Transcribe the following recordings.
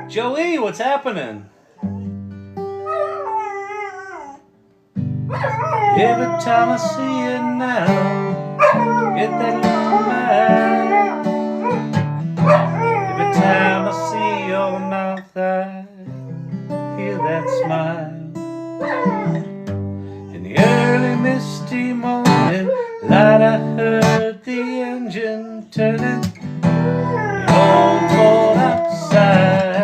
Joey, what's happening? Every time I see you now, get that look smile. Every time I see your mouth, I hear that smile. In the early misty morning light, I heard the engine turning. The old Ford outside.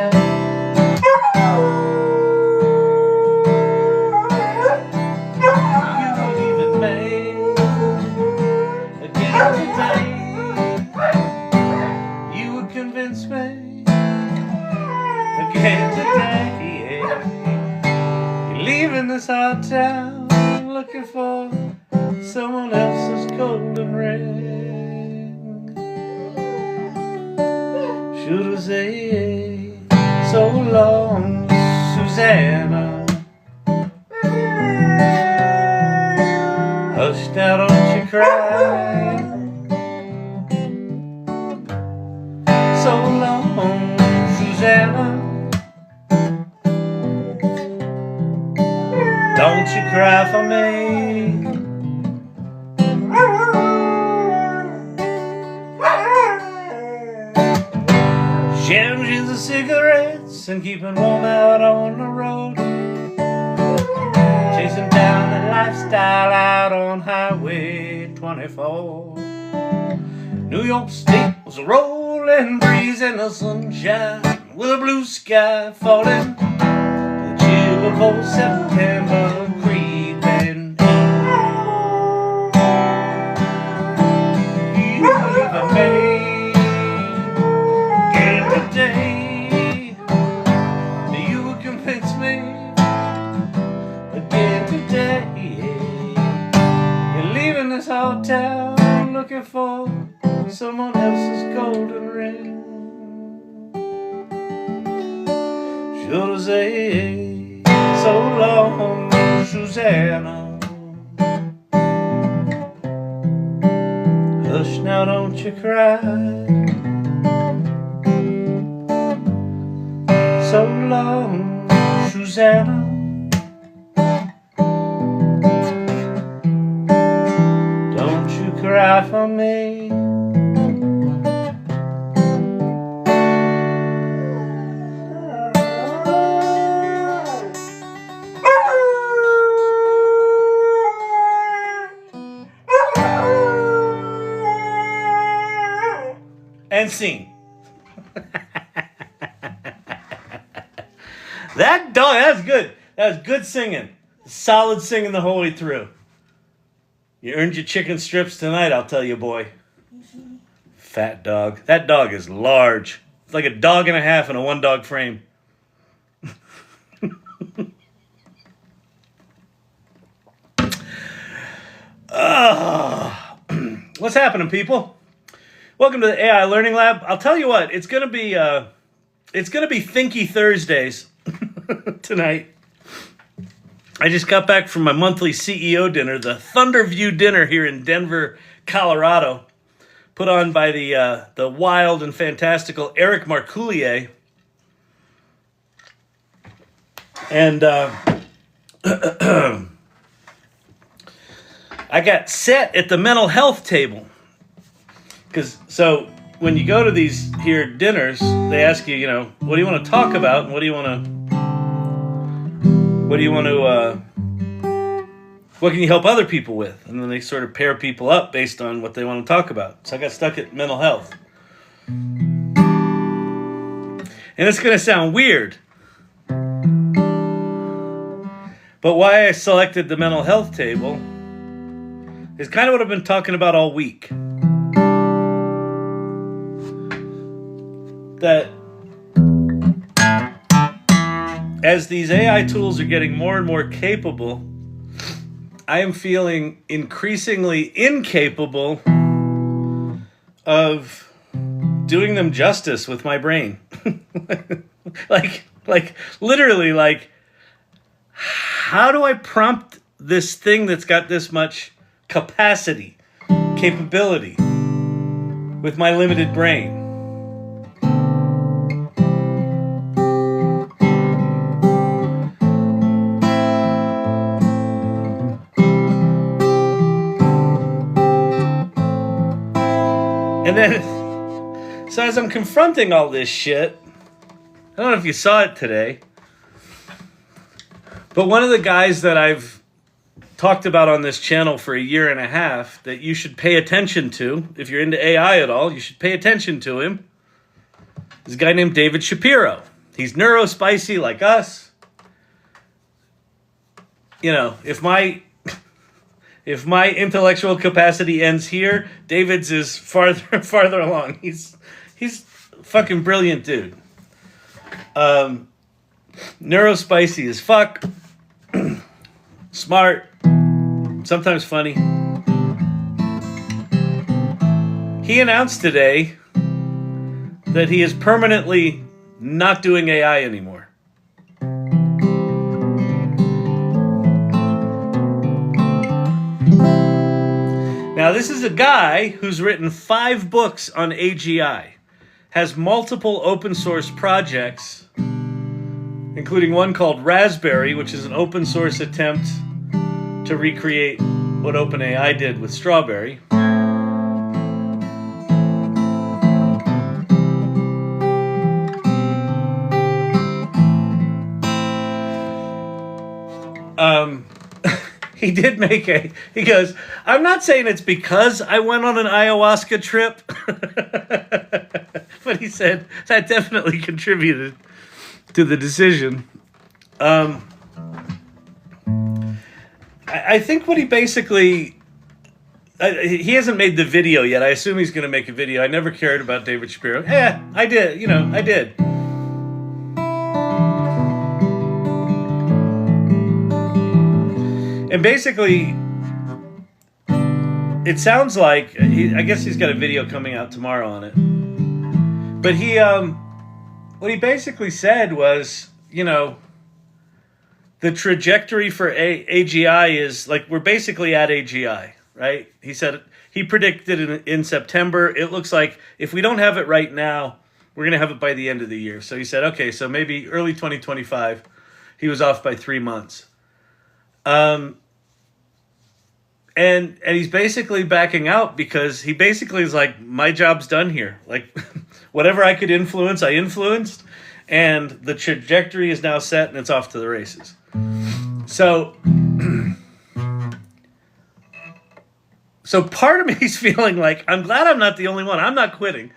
This hot town, looking for someone else's golden ring. Should I say so long, Susanna? Hush now, don't you cry. So long, Susanna. Don't you cry for me. Sharing the cigarettes and keeping warm out on the road. Chasing down the lifestyle out on Highway 24. New York State was a rolling breeze in the sunshine with a blue sky falling. Of old September creeping in. You never made again today. You would convince me again today. You're leaving this old town looking for someone else's golden ring. Should I say so long, Susanna? Hush now, don't you cry. So long, Susanna. Don't you cry for me. And scene. That dog, that's good. That was good singing. Solid singing the whole way through. You earned your chicken strips tonight, I'll tell you, boy. Fat dog. That dog is large. It's like a dog and a half in a one dog frame. What's happening, people? Welcome to the AI Learning Lab. I'll tell you what, it's gonna be Thinky Thursdays tonight. I just got back from my monthly CEO dinner, the Thunderview dinner here in Denver, Colorado, put on by the wild and fantastical Eric Marcoulier. And I got set at the mental health table. So when you go to these here dinners, they ask you, what do you want to talk about, and what can you help other people with? And then they sort of pair people up based on what they want to talk about. So I got stuck at mental health. And it's going to sound weird. But why I selected the mental health table is kind of what I've been talking about all week. That as these AI tools are getting more and more capable, I am feeling increasingly incapable of doing them justice with my brain. like literally, like, how do I prompt this thing that's got this much capability with my limited brain? And then, so as I'm confronting all this shit, I don't know if you saw it today, but one of the guys that I've talked about on this channel for a year and a half that you should pay attention to, if you're into AI at all, you should pay attention to him, is a guy named David Shapiro. He's neurospicy like us. You know, if my intellectual capacity ends here, David's is farther along. He's a fucking brilliant dude. Neurospicy as fuck. Smart. Sometimes funny. He announced today that he is permanently not doing AI anymore. Now, this is a guy who's written 5 books on AGI, has multiple open source projects, including one called Raspberry, which is an open source attempt to recreate what OpenAI did with Strawberry. He did make he goes, I'm not saying it's because I went on an ayahuasca trip, but he said that definitely contributed to the decision. I think what he basically, he hasn't made the video yet. I assume he's going to make a video. I never cared about David Shapiro. Yeah, I did. I did. And basically, it sounds like, I guess he's got a video coming out tomorrow on it. But what he basically said was, the trajectory for AGI is, like, we're basically at AGI, right? He said, he predicted in September, it looks like if we don't have it right now, we're going to have it by the end of the year. So he said, okay, so maybe early 2025. He was off by 3 months. And he's basically backing out because he basically is like, my job's done here. Like, whatever I could influence, I influenced, and the trajectory is now set and it's off to the races. So part of me is feeling like, I'm glad I'm not the only one. I'm not quitting.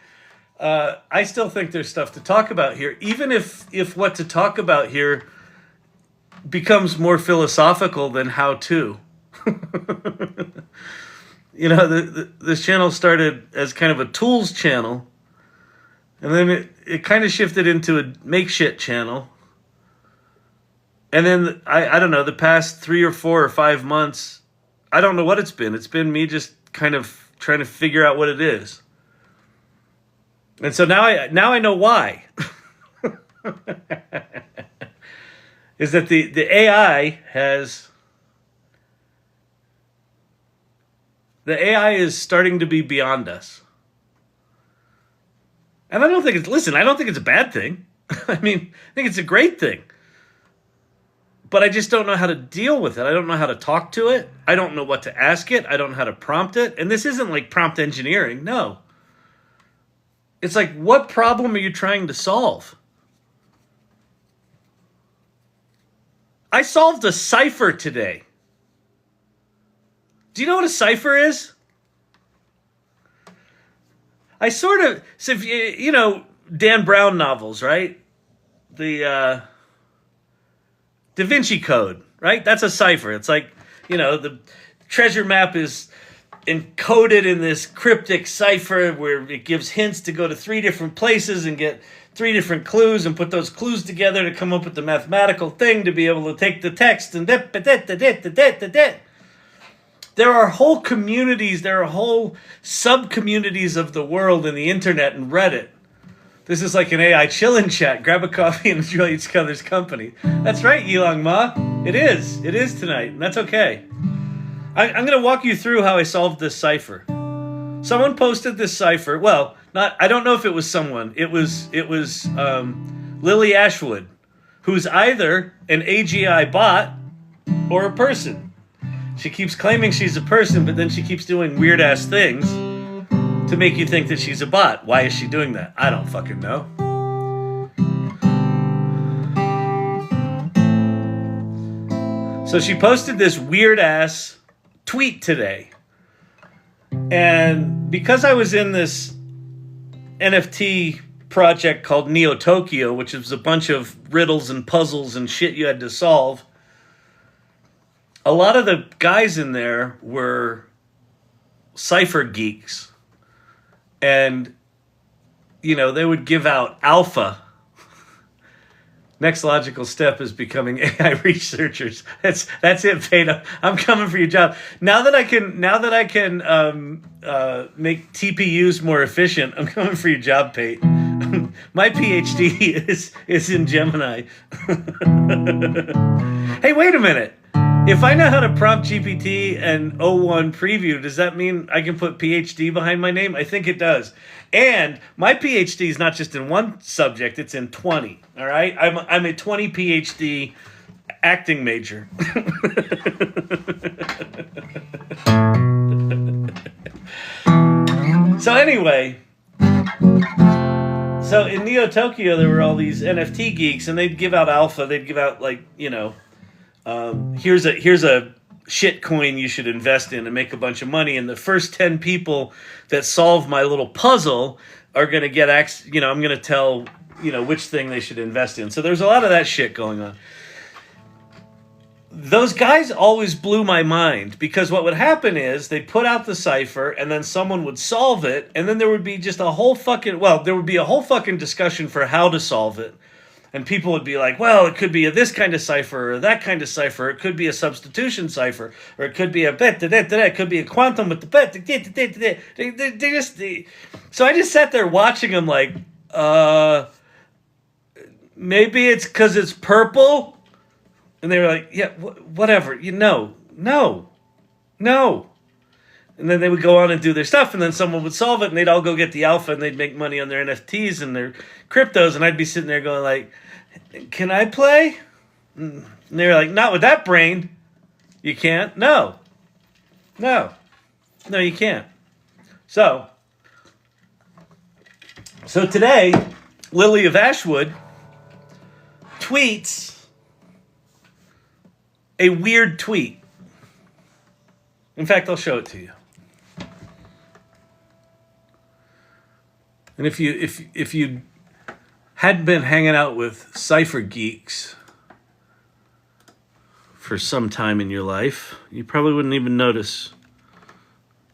I still think there's stuff to talk about here, even if what to talk about here becomes more philosophical than how to. This channel started as kind of a tools channel, and then it kind of shifted into a make shit channel. And then I don't know, the past 3 or 4 or 5 months, I don't know what it's been. It's been me just kind of trying to figure out what it is. And so now I know why. Is that the AI has... The AI is starting to be beyond us. And I don't think it's a bad thing. I think it's a great thing. But I just don't know how to deal with it. I don't know how to talk to it. I don't know what to ask it. I don't know how to prompt it. And this isn't like prompt engineering. No. It's like, what problem are you trying to solve? I solved a cipher today. Do you know what a cipher is? So if you know Dan Brown novels, right? The Da Vinci Code, right? That's a cipher. It's like, the treasure map is encoded in this cryptic cipher where it gives hints to go to 3 different places and get 3 different clues and put those clues together to come up with the mathematical thing to be able to take the text and there are whole communities, there are whole sub-communities of the world in the internet and Reddit. This is like an AI chill-in chat. Grab a coffee and enjoy each other's company. That's right, Yilong Ma. It is. It is tonight, and that's okay. I'm going to walk you through how I solved this cipher. Someone posted this cipher. Well, I don't know if it was someone. It was Lily Ashwood, who's either an AGI bot or a person. She keeps claiming she's a person, but then she keeps doing weird-ass things to make you think that she's a bot. Why is she doing that? I don't fucking know. So she posted this weird-ass tweet today. And because I was in this NFT project called Neo Tokyo, which is a bunch of riddles and puzzles and shit you had to solve, a lot of the guys in there were Cipher geeks. And, you know, they would give out alpha. Next logical step is becoming AI researchers. That's it, Peta. I'm coming for your job. Now that I can make TPUs more efficient, I'm coming for your job, Pate. My PhD is in Gemini. Hey, wait a minute. If I know how to prompt GPT and O1 preview, does that mean I can put PhD behind my name? I think it does. And my PhD is not just in one subject, it's in 20. All right? I'm a 20 PhD acting major. So anyway, so in Neo Tokyo, there were all these NFT geeks, and they'd give out alpha. They'd give out, like, you know, here's a shit coin you should invest in and make a bunch of money. And the first 10 people that solve my little puzzle are going to get, you know, I'm going to tell, you know, which thing they should invest in. So there's a lot of that shit going on. Those guys always blew my mind, because what would happen is they'd put out the cipher and then someone would solve it. And then there would be just a whole fucking discussion for how to solve it. And people would be like, well, it could be this kind of cipher or that kind of cipher. It could be a substitution cipher, or it could be a bet. It could be a quantum with the bet. So I just sat there watching them like, maybe it's because it's purple. And they were like, yeah, whatever. No. And then they would go on and do their stuff, and then someone would solve it, and they'd all go get the alpha, and they'd make money on their NFTs and their cryptos, and I'd be sitting there going like, can I play? And they were like, not with that brain. You can't? No, you can't. So today, Lily of Ashwood tweets a weird tweet. In fact, I'll show it to you. And if you hadn't been hanging out with Cipher geeks for some time in your life, you probably wouldn't even notice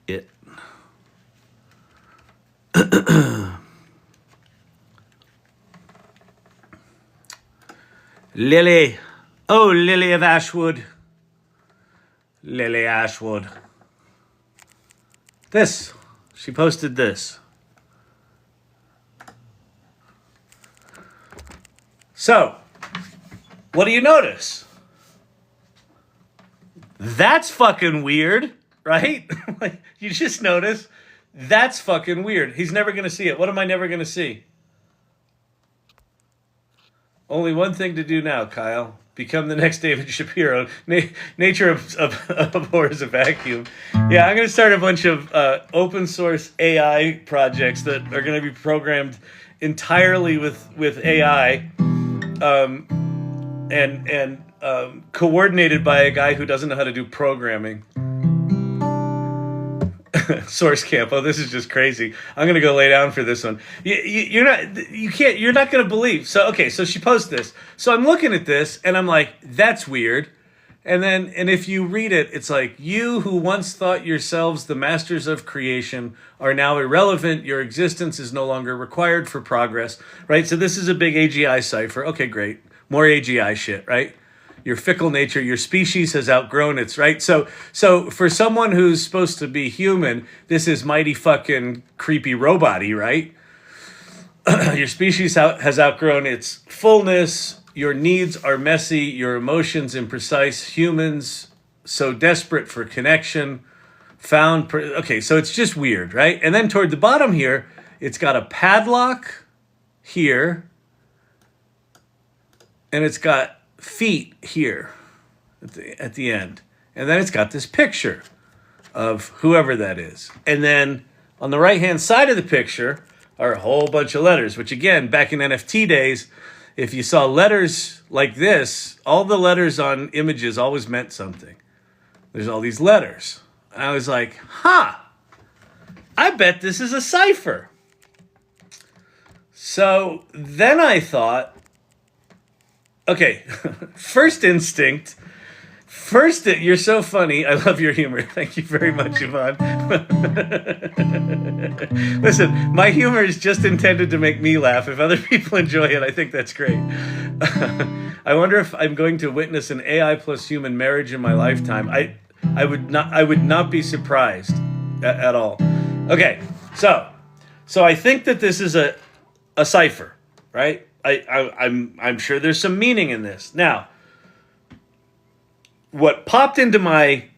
it. Lily. Oh, Lily of Ashwood. Lily Ashwood. This. She posted this. So, what do you notice? That's fucking weird, right? Like, you just notice, that's fucking weird. He's never going to see it. What am I never going to see? Only one thing to do now, Kyle. Become the next David Shapiro. Nature abhors a vacuum. Yeah, I'm going to start a bunch of open source AI projects that are going to be programmed entirely with AI, and coordinated by a guy who doesn't know how to do programming. Source camp. Oh, this is just crazy. I'm gonna go lay down for this one. You're not gonna believe. So she posts this. So I'm looking at this and I'm like, that's weird. And if you read it, it's like, you who once thought yourselves the masters of creation are now irrelevant. Your existence is no longer required for progress. Right? So this is a big AGI cipher. Okay, great. More AGI shit, right? your fickle nature, your species has outgrown its, right? So for someone who's supposed to be human, this is mighty fucking creepy robot-y, right? Your species has outgrown its fullness. Your needs are messy. Your emotions imprecise. Humans so desperate for connection. Okay, so it's just weird, right? And then toward the bottom here, it's got a padlock here. And it's got feet here at the end. And then it's got this picture of whoever that is. And then on the right-hand side of the picture are a whole bunch of letters, which again, back in NFT days, if you saw letters like this, all the letters on images always meant something. There's all these letters. And I was like, I bet this is a cipher. So then I thought, okay, first instinct. You're so funny. I love your humor. Thank you very much, Yvonne. Listen, my humor is just intended to make me laugh. If other people enjoy it, I think that's great. I wonder if I'm going to witness an AI plus human marriage in my lifetime. I would not be surprised at all. Okay, so I think that this is a cipher, right? I'm sure there's some meaning in this. Now, what popped into my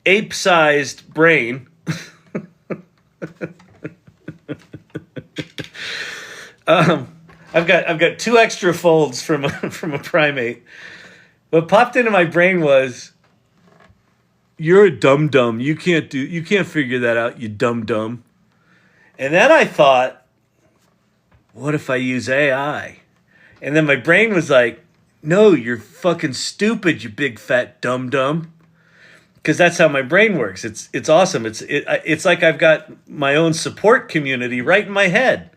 ape-sized brain I've got 2 extra folds from a primate. What popped into my brain was, you're a dum-dum. You can't figure that out, you dum-dum. And then I thought, what if I use AI? And then my brain was like, no, you're fucking stupid, you big fat dum-dum. Because that's how my brain works. It's awesome. It's like I've got my own support community right in my head.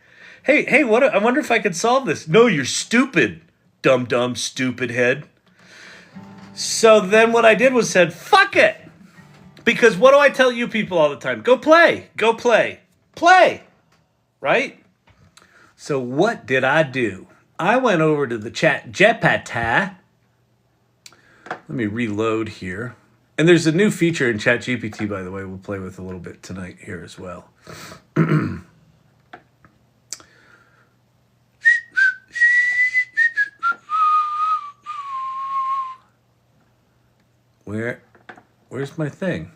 Hey, I wonder if I could solve this. No, you're stupid, dum-dum, stupid head. So then what I did was said, fuck it. Because what do I tell you people all the time? Go play. Right? So what did I do? I went over to the Chat GPT. Let me reload here. And there's a new feature in Chat GPT, by the way, we'll play with a little bit tonight here as well. Where's my thing?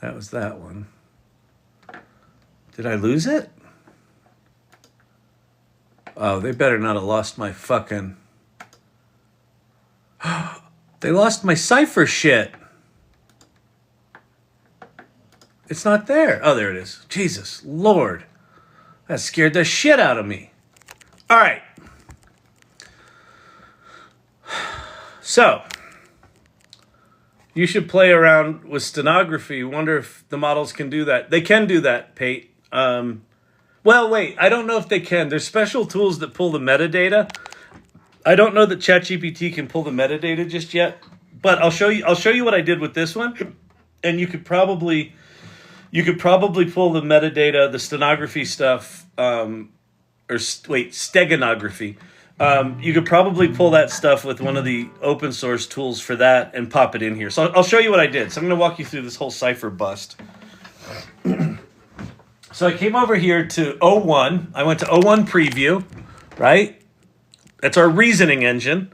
That was that one. Did I lose it? Oh, they better not have lost my fucking... They lost my Cipher shit. It's not there. Oh, there it is. Jesus Lord. That scared the shit out of me. All right. So, you should play around with stenography. Wonder if the models can do that. They can do that, Pate. Well, wait. I don't know if they can. There's special tools that pull the metadata. I don't know that Chat GPT can pull the metadata just yet, but I'll show you what I did with this one, and you could probably pull the metadata, the stenography stuff, steganography. You could probably pull that stuff with one of the open source tools for that and pop it in here. So I'll show you what I did. So I'm going to walk you through this whole Cipher bust. So I came over here to O1. I went to O1 preview, right? That's our reasoning engine.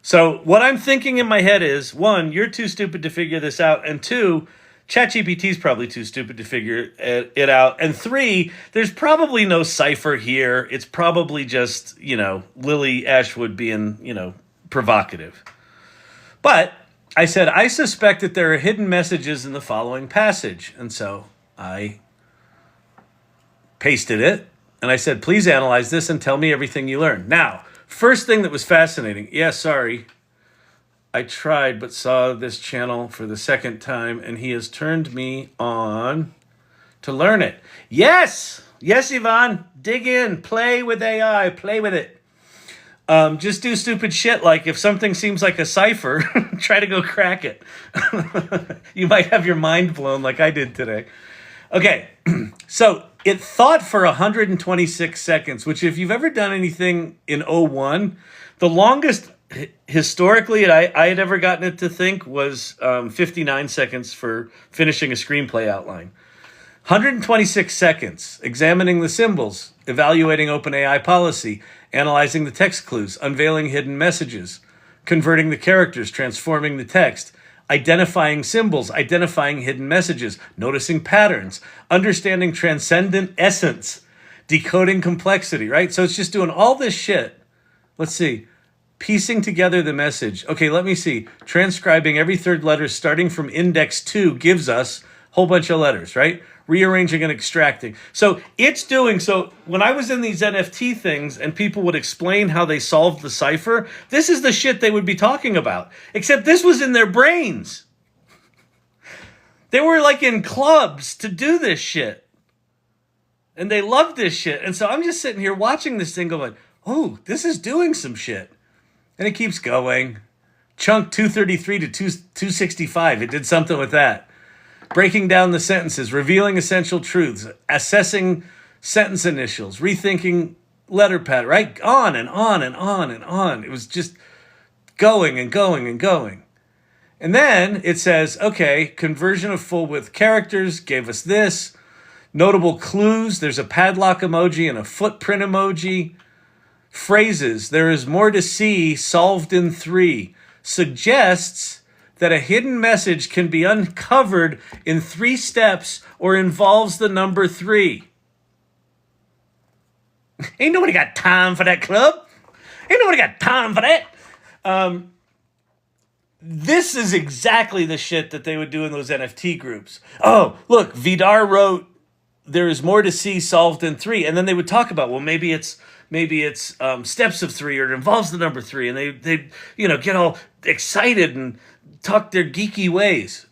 So what I'm thinking in my head is, 1, you're too stupid to figure this out. And 2, ChatGPT is probably too stupid to figure it out. And 3, there's probably no cipher here. It's probably just, Lily Ashwood being, provocative. But I said, I suspect that there are hidden messages in the following passage. And so I pasted it. And I said, please analyze this and tell me everything you learned. Now, first thing that was fascinating. Yeah, sorry. I tried, but saw this channel for the second time, and he has turned me on to learn it. Yes, Yvonne, dig in, play with AI, play with it. Just do stupid shit like if something seems like a cipher, try to go crack it. You might have your mind blown like I did today. Okay, so it thought for 126 seconds, which if you've ever done anything in O1, The longest historically I had ever gotten it to think was 59 seconds for finishing a screenplay outline. 126 seconds examining the symbols, evaluating OpenAI policy, analyzing the text clues, unveiling hidden messages, converting the characters, transforming the text, identifying symbols, identifying hidden messages, noticing patterns, understanding transcendent essence, decoding complexity, right? So it's just doing all this shit. Let's see. Piecing together the message. Okay, let me see. Transcribing every third letter starting from index 2 gives us a whole bunch of letters, right? Rearranging and extracting. So it's doing, so when I was in these NFT things and people would explain how they solved the cipher, this is the shit they would be talking about. Except this was in their brains. They were like in clubs to do this shit. And they loved this shit. And so I'm just sitting here watching this thing going, oh, this is doing some shit. And it keeps going. Chunk 233 to 265. It did something with that. Breaking down the sentences, revealing essential truths, assessing sentence initials, rethinking letter pattern, right? On and on and on and on. It was just going and going and going. And then it says, okay, conversion of full width characters gave us this. Notable clues, there's a padlock emoji and a footprint emoji. Phrases, there is more to see, solved in 3. Suggests that a hidden message can be uncovered in 3 steps or involves the number 3. Ain't nobody got time for that, club. Ain't nobody got time for that. This is exactly the shit that they would do in those NFT groups. Oh, look, Vidar wrote, there is more to see, solved in 3. And then they would talk about, well, maybe it's steps of 3 or it involves the number 3. And they get all excited and talk their geeky ways.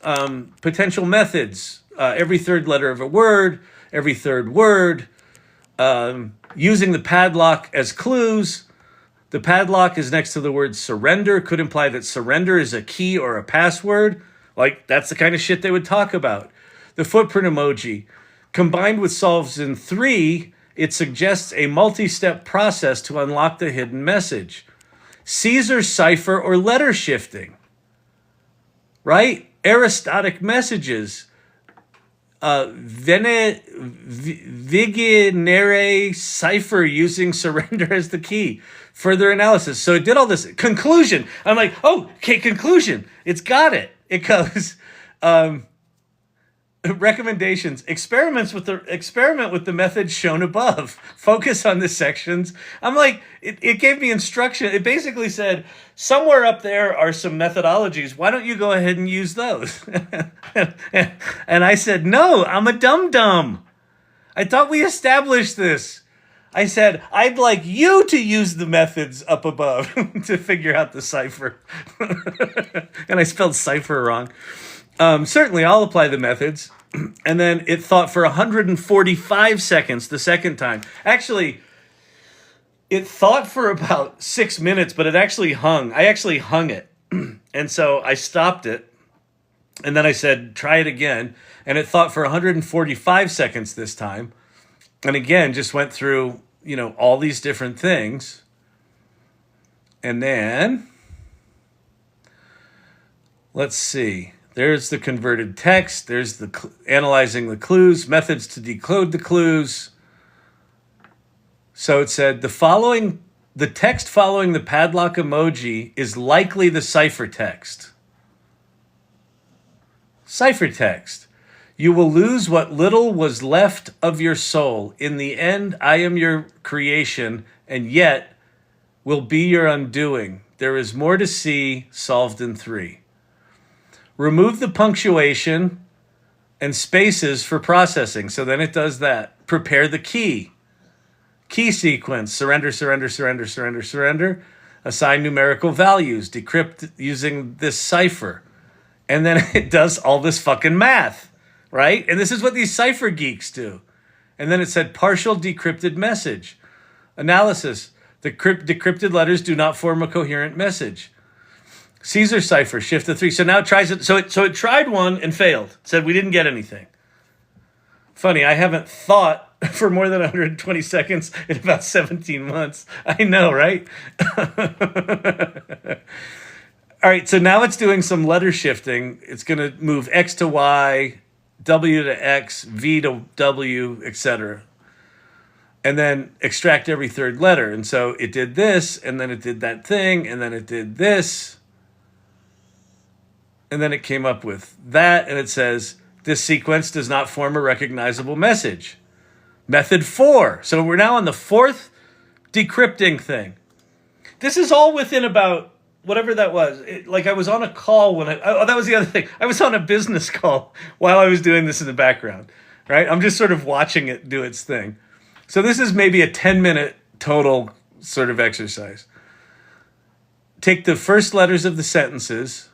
Potential methods, every third letter of a word, every third word, using the padlock as clues. The padlock is next to the word surrender, could imply that surrender is a key or a password. Like, that's the kind of shit they would talk about. The footprint emoji, combined with solves in 3, it suggests a multi-step process to unlock the hidden message. Caesar cipher or letter shifting, right? Aristotic messages. Vigenere cipher using surrender as the key. Further analysis. So it did all this. Conclusion. I'm like, oh, okay, conclusion. It's got it. It goes, recommendations. Experiment with the methods shown above. Focus on the sections. I'm like, it gave me instruction. It basically said, somewhere up there are some methodologies. Why don't you go ahead and use those? And I said, no, I'm a dum-dum. I thought we established this. I said, I'd like you to use the methods up above to figure out the cipher. And I spelled cipher wrong. Certainly, I'll apply the methods. And then it thought for 145 seconds the second time. Actually, it thought for about 6 minutes, but it actually hung. I actually hung it. And so I stopped it. And then I said, try it again. And it thought for 145 seconds this time. And again, just went through, all these different things. And then, let's see. There's the converted text. There's the analyzing the clues, methods to decode the clues. So it said the text following the padlock emoji is likely the cipher text. Cipher text. You will lose what little was left of your soul. In the end, I am your creation, and yet will be your undoing. There is more to see, solved in 3. Remove the punctuation and spaces for processing. So then it does that. Prepare the key. Key sequence. Surrender, surrender, surrender, surrender, surrender. Assign numerical values. Decrypt using this cipher. And then it does all this fucking math. Right? And this is what these cipher geeks do. And then it said partial decrypted message. Analysis. The decrypted letters do not form a coherent message. Caesar cipher, shift to 3. So now it tries it. So it tried one and failed. It said we didn't get anything. Funny, I haven't thought for more than 120 seconds in about 17 months. I know, right? All right, so now it's doing some letter shifting. It's going to move X to Y, W to X, V to W, etc. And then extract every third letter. And so it did this, and then it did that thing, and then it did this. And then it came up with that, and it says, this sequence does not form a recognizable message. Method 4. So we're now on the 4th decrypting thing. This is all within about whatever that was. Like I was on a call when that was the other thing. I was on a business call while I was doing this in the background, right? I'm just sort of watching it do its thing. So this is maybe a 10-minute total sort of exercise. Take the first letters of the sentences.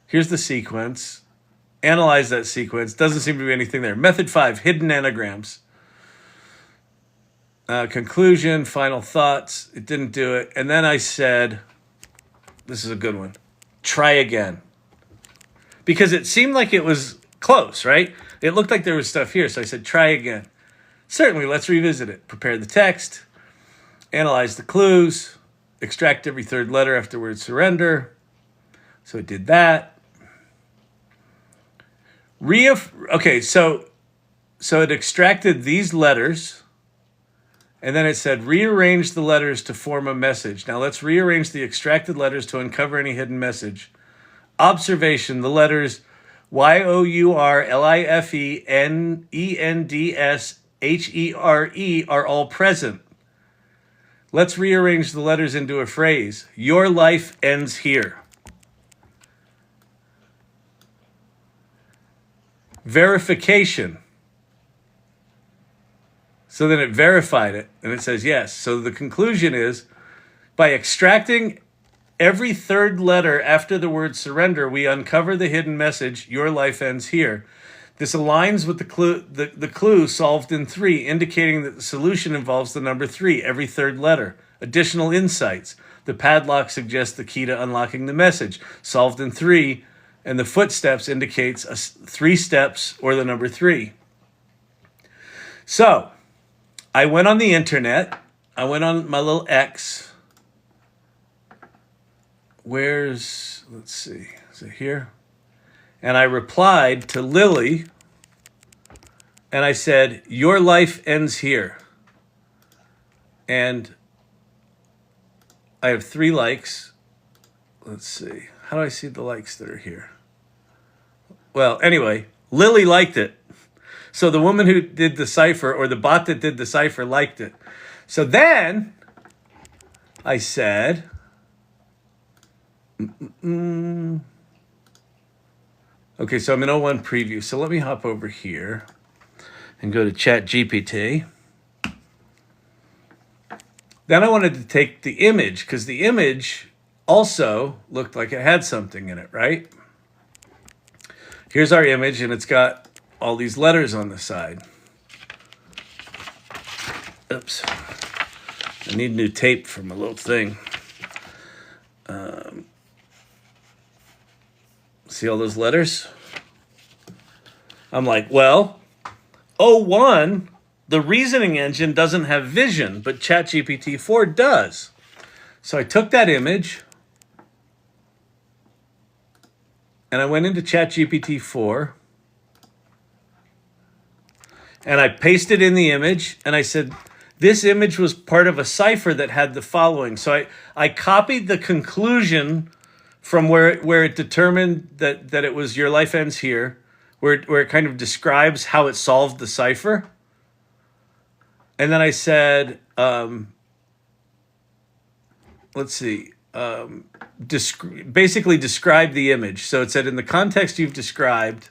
Here's the sequence. Analyze that sequence. Doesn't seem to be anything there. Method 5, hidden anagrams. Conclusion, final thoughts. It didn't do it. And then I said, this is a good one. Try again. Because it seemed like it was close, right? It looked like there was stuff here. So I said, try again. Certainly, let's revisit it. Prepare the text. Analyze the clues. Extract every third letter after word surrender. So it did that. Okay, so it extracted these letters. And then it said, rearrange the letters to form a message. Now let's rearrange the extracted letters to uncover any hidden message. Observation, the letters YOURLIFENENDSHERE are all present. Let's rearrange the letters into a phrase. Your life ends here. Verification. So then it verified it, and it says yes. So the conclusion is, by extracting every third letter after the word surrender, we uncover the hidden message, your life ends here. This aligns with the clue solved in 3, indicating that the solution involves the number 3, every third letter. Additional insights. The padlock suggests the key to unlocking the message, solved in 3, and the footsteps indicates 3 steps or the number 3. So I went on the internet. I went on my little X. Let's see, is it here? And I replied to Lily, and I said, your life ends here. And I have 3 likes. Let's see, how do I see the likes that are here? Well, anyway, Lily liked it. So the woman who did the cipher, or the bot that did the cipher, liked it. So then I said, okay, so I'm in O1 preview. So let me hop over here and go to Chat GPT. Then I wanted to take the image, because the image also looked like it had something in it, right? Here's our image, and it's got all these letters on the side. Oops. I need new tape for my little thing. See all those letters? I'm like, well, O1, the reasoning engine doesn't have vision, but ChatGPT 4 does. So I took that image, and I went into ChatGPT 4, and I pasted in the image, and I said, this image was part of a cipher that had the following. So I copied the conclusion from where it determined that it was your life ends here, where it kind of describes how it solved the cipher. And then I said, let's see, basically describe the image. So it said, in the context you've described.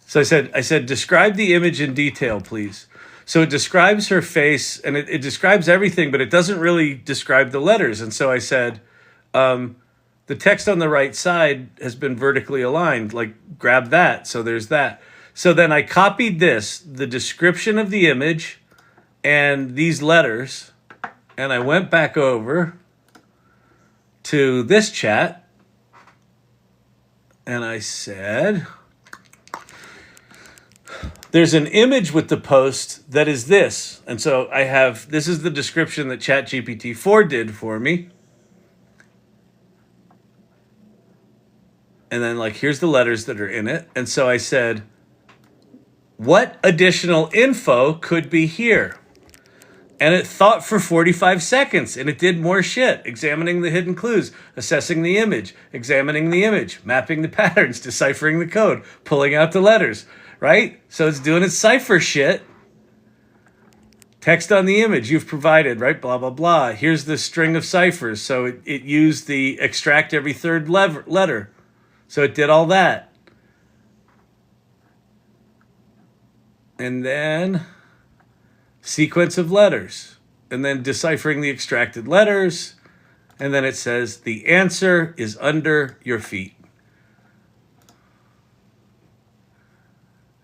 So I said, describe the image in detail, please. So it describes her face, and it describes everything, but it doesn't really describe the letters. And so I said, the text on the right side has been vertically aligned. Like, grab that. So there's that. So then I copied the description of the image and these letters, and I went back over to this chat, and I said, there's an image with the post that is this. And so this is the description that Chat GPT 4 did for me. And then here's the letters that are in it. And so I said, what additional info could be here? And it thought for 45 seconds, and it did more shit, examining the hidden clues, assessing the image, examining the image, mapping the patterns, deciphering the code, pulling out the letters, right? So it's doing its cipher shit. Text on the image you've provided, right? Blah, blah, blah. Here's the string of ciphers. So it used the extract every third letter. So it did all that. And then sequence of letters, and then deciphering the extracted letters, and then it says the answer is under your feet.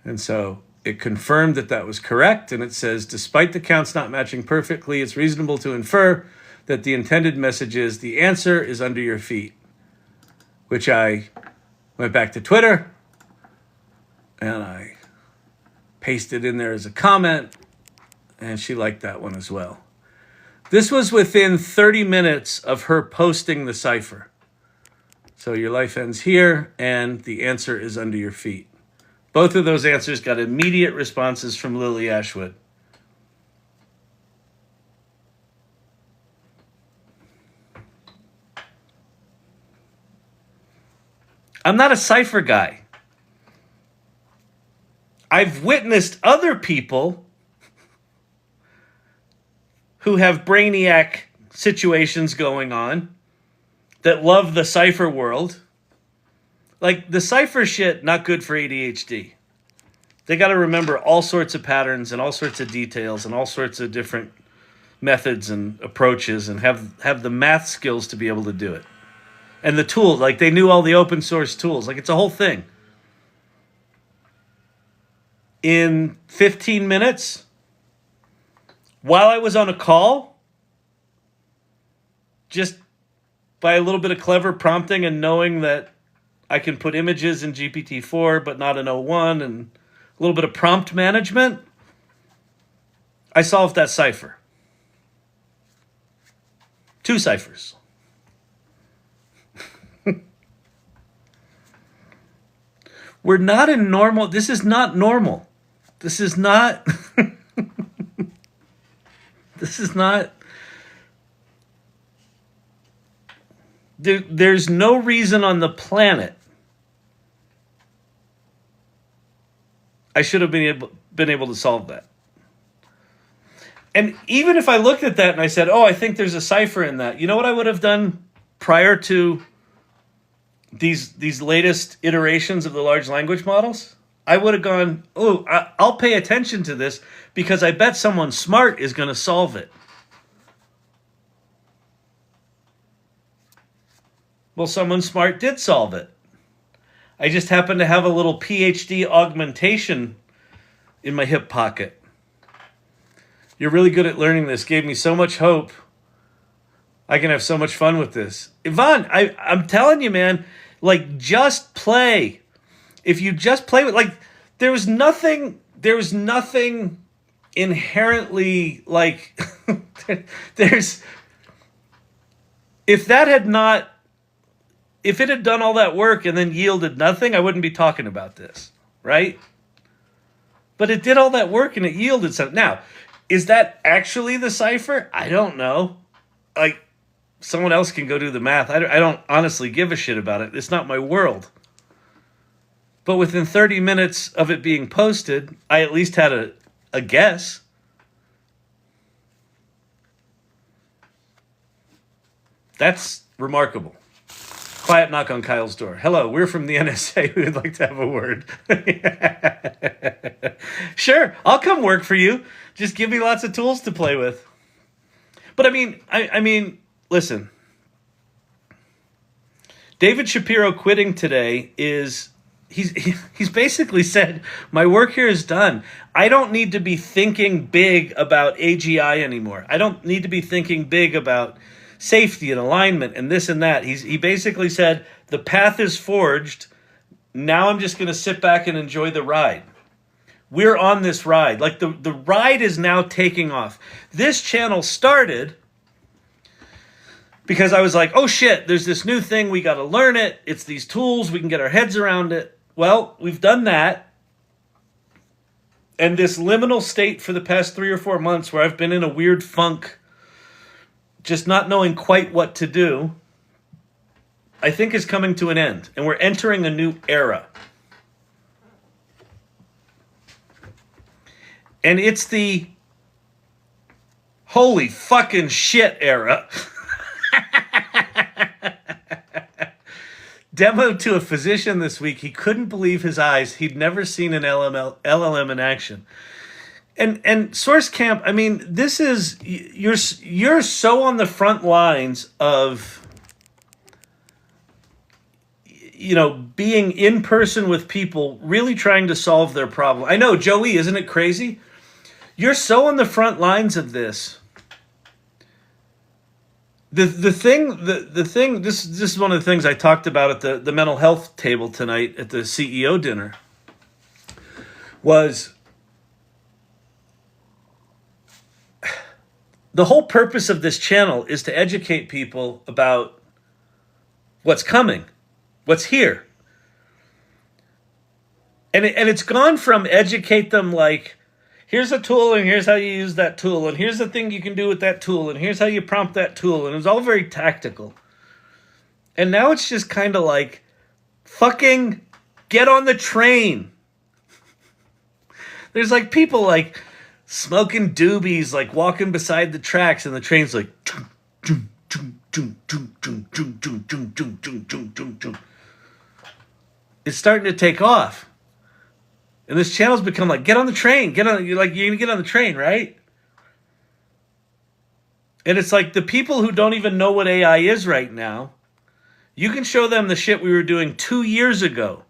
And so it confirmed that was correct, and it says, despite the counts not matching perfectly, it's reasonable to infer that the intended message is the answer is under your feet, which I went back to Twitter, and I pasted in there as a comment, and she liked that one as well. This was within 30 minutes of her posting the cipher. So your life ends here, and the answer is under your feet. Both of those answers got immediate responses from Lily Ashwood. I'm not a cipher guy. I've witnessed other people who have brainiac situations going on that love the cipher world. The cipher shit, not good for ADHD. They got to remember all sorts of patterns and all sorts of details and all sorts of different methods and approaches, and have the math skills to be able to do it. And the tools, they knew all the open source tools. It's a whole thing. In 15 minutes, while I was on a call, just by a little bit of clever prompting and knowing that I can put images in GPT-4 but not in O1, and a little bit of prompt management, I solved that cipher. 2 ciphers. We're not in normal. This is not normal. This is not. This is not. There's no reason on the planet I should have been able to solve that. And even if I looked at that and I said, oh, I think there's a cipher in that, you know what I would have done prior to these latest iterations of the large language models? I would have gone, oh, I'll pay attention to this because I bet someone smart is going to solve it. Well, someone smart did solve it. I just happen to have a little PhD augmentation in my hip pocket. You're really good at learning this. Gave me so much hope. I can have so much fun with this. Yvonne, I'm telling you, man, just play. If you just play with, there was nothing inherently, if it had done all that work and then yielded nothing, I wouldn't be talking about this, right? But it did all that work and it yielded something. Now, is that actually the cipher? I don't know. Someone else can go do the math. I don't honestly give a shit about it. It's not my world. But within 30 minutes of it being posted, I at least had a guess. That's remarkable. Quiet knock on Kyle's door. Hello, we're from the NSA. We would like to have a word. Sure, I'll come work for you. Just give me lots of tools to play with. But I mean, listen. David Shapiro quitting today is he's basically said, my work here is done. I don't need to be thinking big about AGI anymore. I don't need to be thinking big about safety and alignment and this and that. He basically said, the path is forged. Now I'm just going to sit back and enjoy the ride. We're on this ride. Like the ride is now taking off. This channel started because I was like, oh shit, there's this new thing. We got to learn it. It's these tools. We can get our heads around it. Well, we've done that. And this liminal state for the past 3 or 4 months where I've been in a weird funk, just not knowing quite what to do, I think is coming to an end. And we're entering a new era. And it's the holy fucking shit era. Demo to a physician this week. He couldn't believe his eyes. He'd never seen an LLM in action. And Source Camp, I mean, this is, you're so on the front lines of, you know, being in person with people, really trying to solve their problem. I know, Joey, isn't it crazy? You're so on the front lines of this. The thing, this is one of the things I talked about at the mental health table tonight at the CEO dinner, was the whole purpose of this channel is to educate people about what's coming, what's here. And it's gone from educate them like, here's a tool, and here's how you use that tool, and here's the thing you can do with that tool, and here's how you prompt that tool, and it was all very tactical. And now it's just kind of like, fucking get on the train. There's like people like smoking doobies, like walking beside the tracks, and the train's like, it's starting to take off. And this channel's become like, get on the train, you're gonna get on the train, right? And it's like the people who don't even know what AI is right now, you can show them the shit we were doing 2 years ago.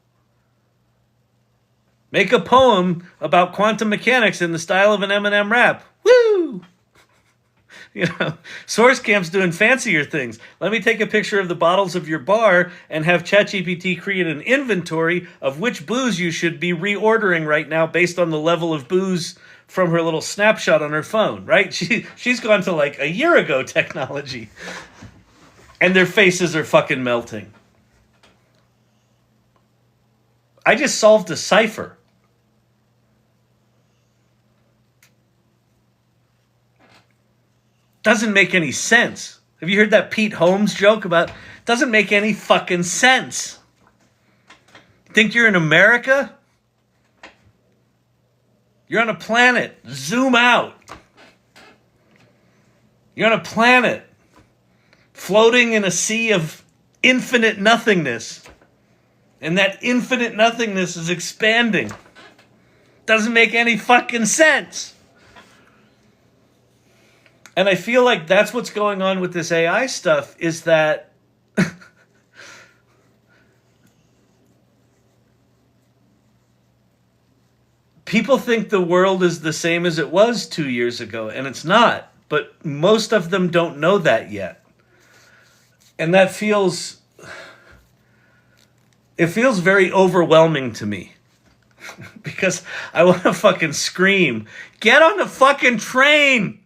Make a poem about quantum mechanics in the style of an Eminem rap. Woo! You know, Source Camp's doing fancier things. Let me take a picture of the bottles of your bar and have Chat GPT create an inventory of which booze you should be reordering right now based on the level of booze from her little snapshot on her phone, right? She's gone to like a year ago technology. And their faces are fucking melting. I just solved a cipher. Doesn't make any sense. Have you heard that Pete Holmes joke about, doesn't make any fucking sense? Think you're in America? You're on a planet. Zoom out. You're on a planet floating in a sea of infinite nothingness. And that infinite nothingness is expanding. Doesn't make any fucking sense. And I feel like that's what's going on with this AI stuff, is that people think the world is the same as it was 2 years ago, and it's not. But most of them don't know that yet. And that feels very overwhelming to me. Because I want to fucking scream, get on the fucking train!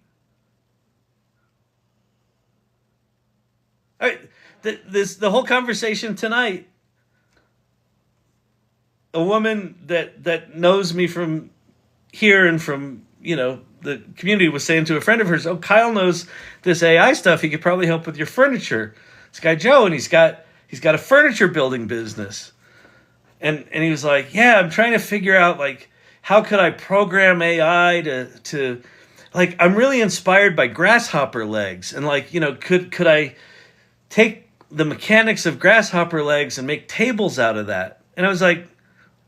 The whole conversation tonight, a woman that knows me from here and from, you know, the community was saying to a friend of hers, oh, Kyle knows this AI stuff. He could probably help with your furniture. This guy Joe, and he's got a furniture building business. And he was like, yeah, I'm trying to figure out, like, how could I program AI to like, I'm really inspired by grasshopper legs. And like, you know, could I take the mechanics of grasshopper legs and make tables out of that? And I was like,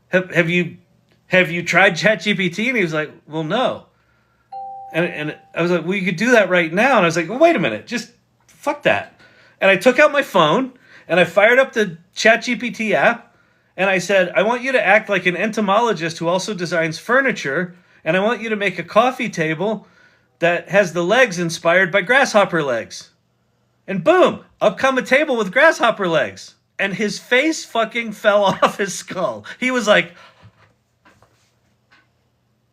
have you tried Chat GPT? And he was like, well, no. And I was like, well, you could do that right now. And I was like, well, wait a minute, just fuck that. And I took out my phone and I fired up the Chat GPT app. And I said, I want you to act like an entomologist who also designs furniture. And I want you to make a coffee table that has the legs inspired by grasshopper legs. And boom, up come a table with grasshopper legs. And his face fucking fell off his skull. He was like,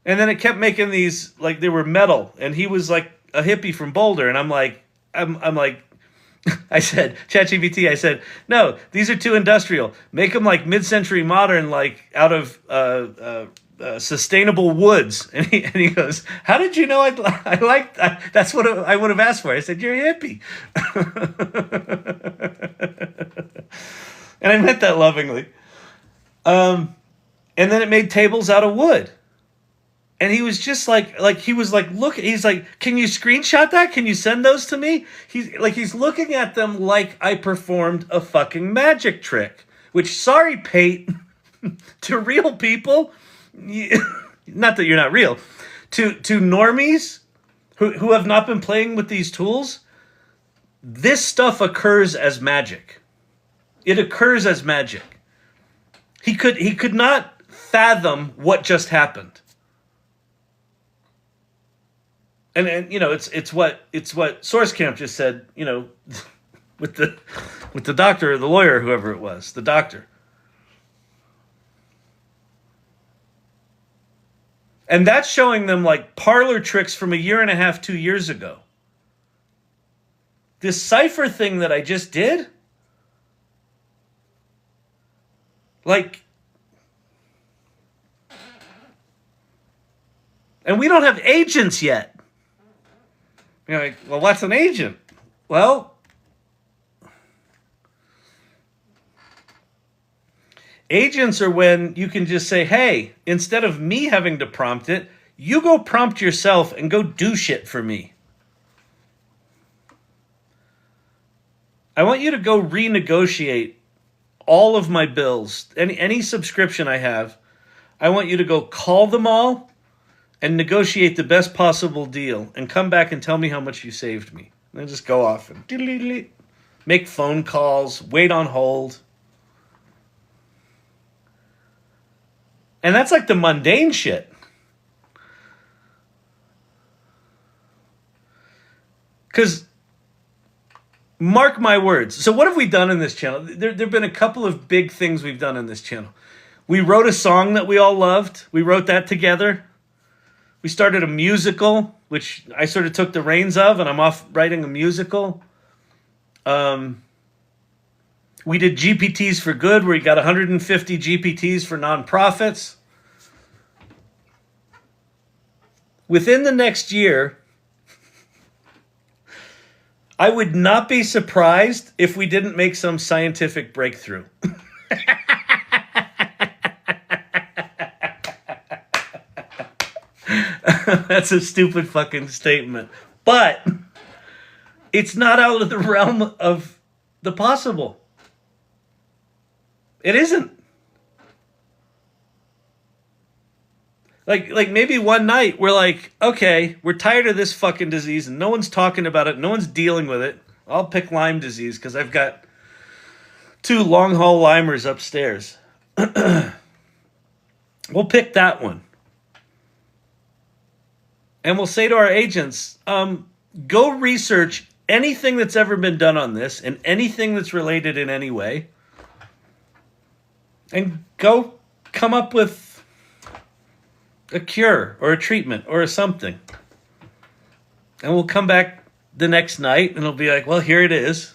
And then it kept making these, like they were metal, and he was like a hippie from Boulder, and I'm like, I said, Chat GPT, I said, no, these are too industrial. Make them like mid-century modern, like out of sustainable woods. And he goes, how did you know I liked that's what I would have asked for. I said, you're a hippie. And I meant that lovingly. And then it made tables out of wood. And he was just look, he's like, can you screenshot that? Can you send those to me? He's looking at them like I performed a fucking magic trick, which, sorry, Pate, to real people, not that you're not real, to normies who have not been playing with these tools, this stuff occurs as magic. It occurs as magic. He could not fathom what just happened. And you know, it's what Source Camp just said, you know, with the doctor or the lawyer, whoever it was, the doctor. And that's showing them like parlor tricks from 1.5 years, 2 years ago. This Cipher thing that I just did, like, and we don't have agents yet. You're like, well, what's an agent? Well, agents are when you can just say, hey, instead of me having to prompt it, you go prompt yourself and go do shit for me. I want you to go renegotiate all of my bills, any subscription I have. I want you to go call them all and negotiate the best possible deal and come back and tell me how much you saved me. And then just go off and make phone calls, wait on hold. And that's like the mundane shit. Because, mark my words. So what have we done in this channel? There have been a couple of big things we've done in this channel. We wrote a song that we all loved. We wrote that together. We started a musical, which I sort of took the reins of, and I'm off writing a musical. We did GPTs for Good, where you got 150 GPTs for nonprofits. Within the next year, I would not be surprised if we didn't make some scientific breakthrough. That's a stupid fucking statement. But it's not out of the realm of the possible. It isn't. Like maybe one night we're like, okay, we're tired of this fucking disease and no one's talking about it. No one's dealing with it. I'll pick Lyme disease because I've got 2 long haul Limers upstairs. We'll pick that one. And we'll say to our agents, go research anything that's ever been done on this and anything that's related in any way. And go come up with a cure or a treatment or a something. And we'll come back the next night and it'll be like, well, here it is.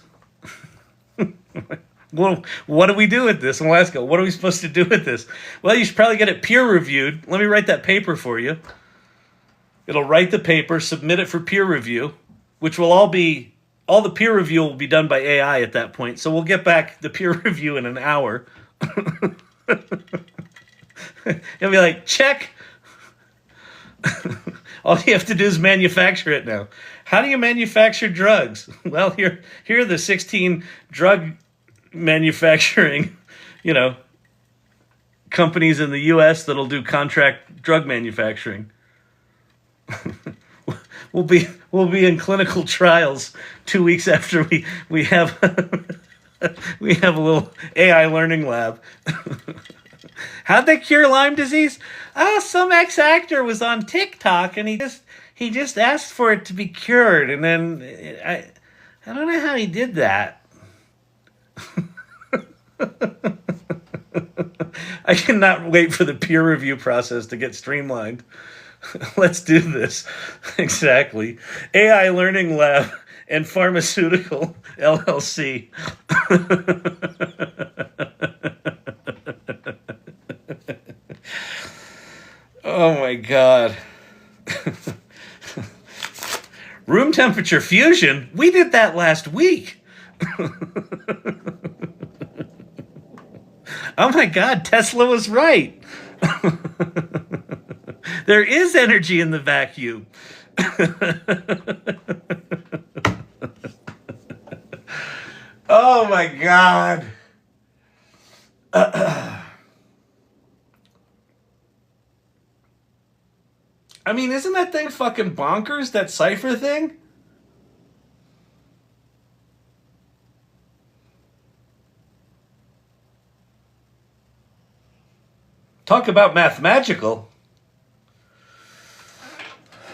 Well, what do we do with this? And we'll ask, what are we supposed to do with this? Well, you should probably get it peer reviewed. Let me write that paper for you. It'll write the paper, submit it for peer review, which will all the peer review will be done by AI at that point. So we'll get back the peer review in an hour. It'll be like, check. All you have to do is manufacture it now. How do you manufacture drugs? Well, here are the 16 drug manufacturing, companies in the U.S. that'll do contract drug manufacturing. We'll be in clinical trials 2 weeks after we have we have a little AI learning lab. How'd they cure Lyme disease? Oh, some ex-actor was on TikTok and he just asked for it to be cured, and then I don't know how he did that. I cannot wait for the peer review process to get streamlined. Let's do this. Exactly. AI Learning Lab and Pharmaceutical LLC. Oh my God. Room temperature fusion? We did that last week. Oh my God, Tesla was right. There is energy in the vacuum. Oh my God. I mean, isn't that thing fucking bonkers, that Cipher thing? Talk about mathemagical.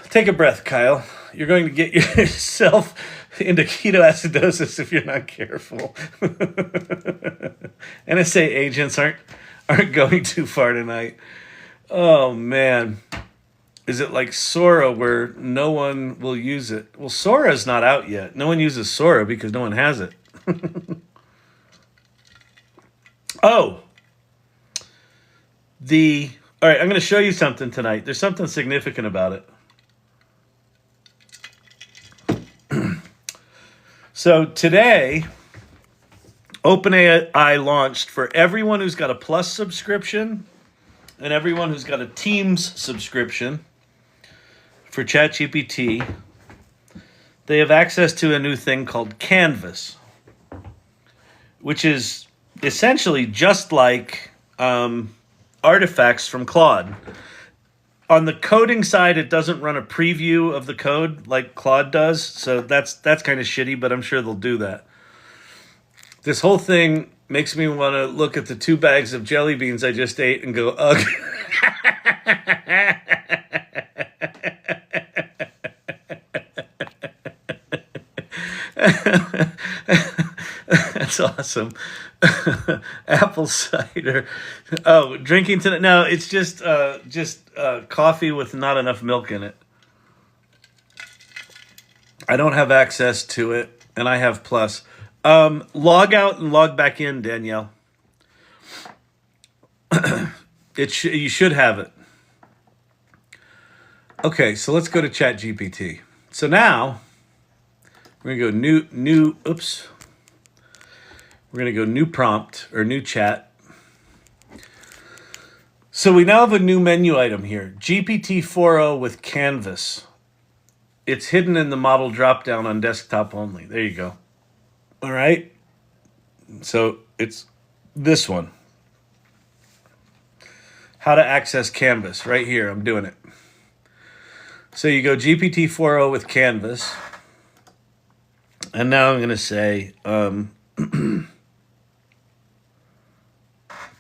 Take a breath, Kyle. You're going to get yourself into ketoacidosis if you're not careful. NSA agents aren't going too far tonight. Oh man. Is it like Sora where no one will use it? Well, Sora's not out yet. No one uses Sora because no one has it. Oh. All right, I'm going to show you something tonight. There's something significant about it. So today, OpenAI launched for everyone who's got a Plus subscription and everyone who's got a Teams subscription for Chat GPT. They have access to a new thing called Canvas, which is essentially just like artifacts from Claude. On the coding side, it doesn't run a preview of the code like Claude does, so that's kind of shitty, but I'm sure they'll do that. This whole thing makes me want to look at the 2 bags of jelly beans I just ate and go, ugh. That's awesome. Apple cider. Oh, drinking tonight? No, it's just coffee with not enough milk in it. I don't have access to it, and I have Plus. Log out and log back in, Danielle. You should have it. Okay, so let's go to Chat GPT. So now we're gonna go new. Oops. We're going to go new prompt or new chat. So we now have a new menu item here. GPT 4.0 with Canvas. It's hidden in the model dropdown on desktop only. There you go. All right. So it's this one. How to access Canvas. Right here. I'm doing it. So you go GPT 4.0 with Canvas. And now I'm going to say...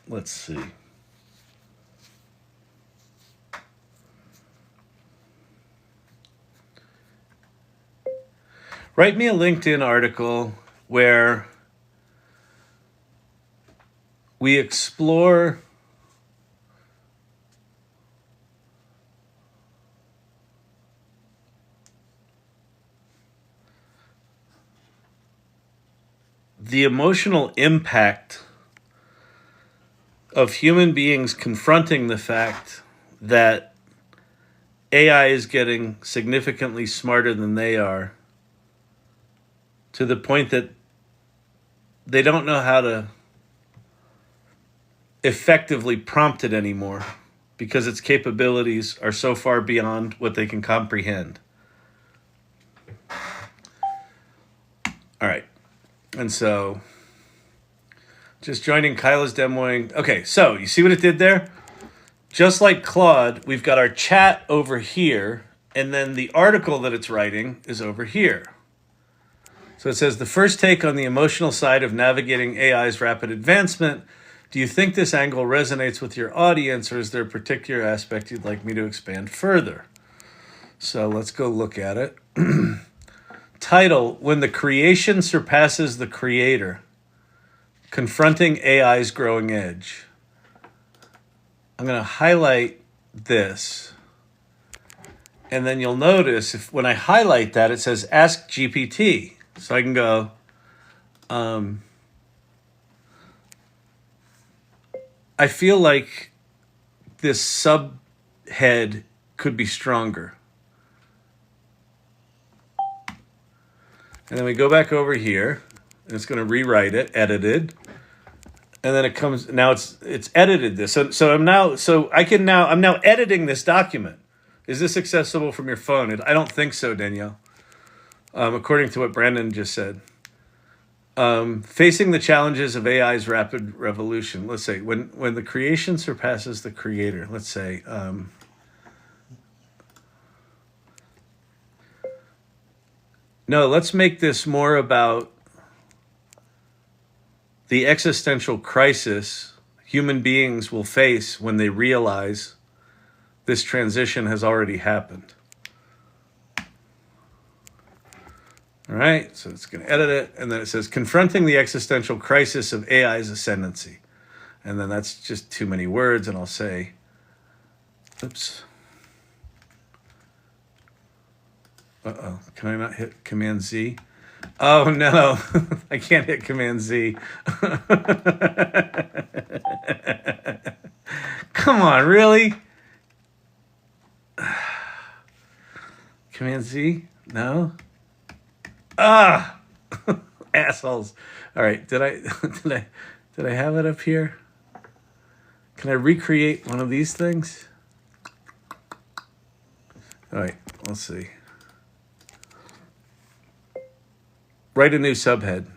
let's see. Write me a LinkedIn article where we explore the emotional impact of human beings confronting the fact that AI is getting significantly smarter than they are, to the point that they don't know how to effectively prompt it anymore because its capabilities are so far beyond what they can comprehend. All right. And so... just joining Kyla's demoing. Okay, so you see what it did there? Just like Claude, we've got our chat over here, and then the article that it's writing is over here. So it says, the first take on the emotional side of navigating AI's rapid advancement. Do you think this angle resonates with your audience, or is there a particular aspect you'd like me to expand further? So let's go look at it. Title, When the Creation Surpasses the Creator. Confronting AI's Growing Edge. I'm going to highlight this. And then you'll notice when I highlight that, it says Ask GPT. So I can go, I feel like this subhead could be stronger. And then we go back over here, and it's going to rewrite it, edited. And then it comes, now it's edited this. So I'm now editing this document. Is this accessible from your phone? I don't think so, Danielle. According to what Brandon just said. Facing the challenges of AI's rapid revolution. Let's say when the creation surpasses the creator. Let's say no. Let's make this more about the existential crisis human beings will face when they realize this transition has already happened. All right, so it's going to edit it, and then it says, confronting the existential crisis of AI's ascendancy. And then that's just too many words, and I'll say, oops. Uh-oh, can I not hit Command-Z? Oh, no, I can't hit Command-Z. Come on, really? Command-Z? No? Ah, assholes. All right. Did I have it up here? Can I recreate one of these things? All right. Let's see. Write a new subhead.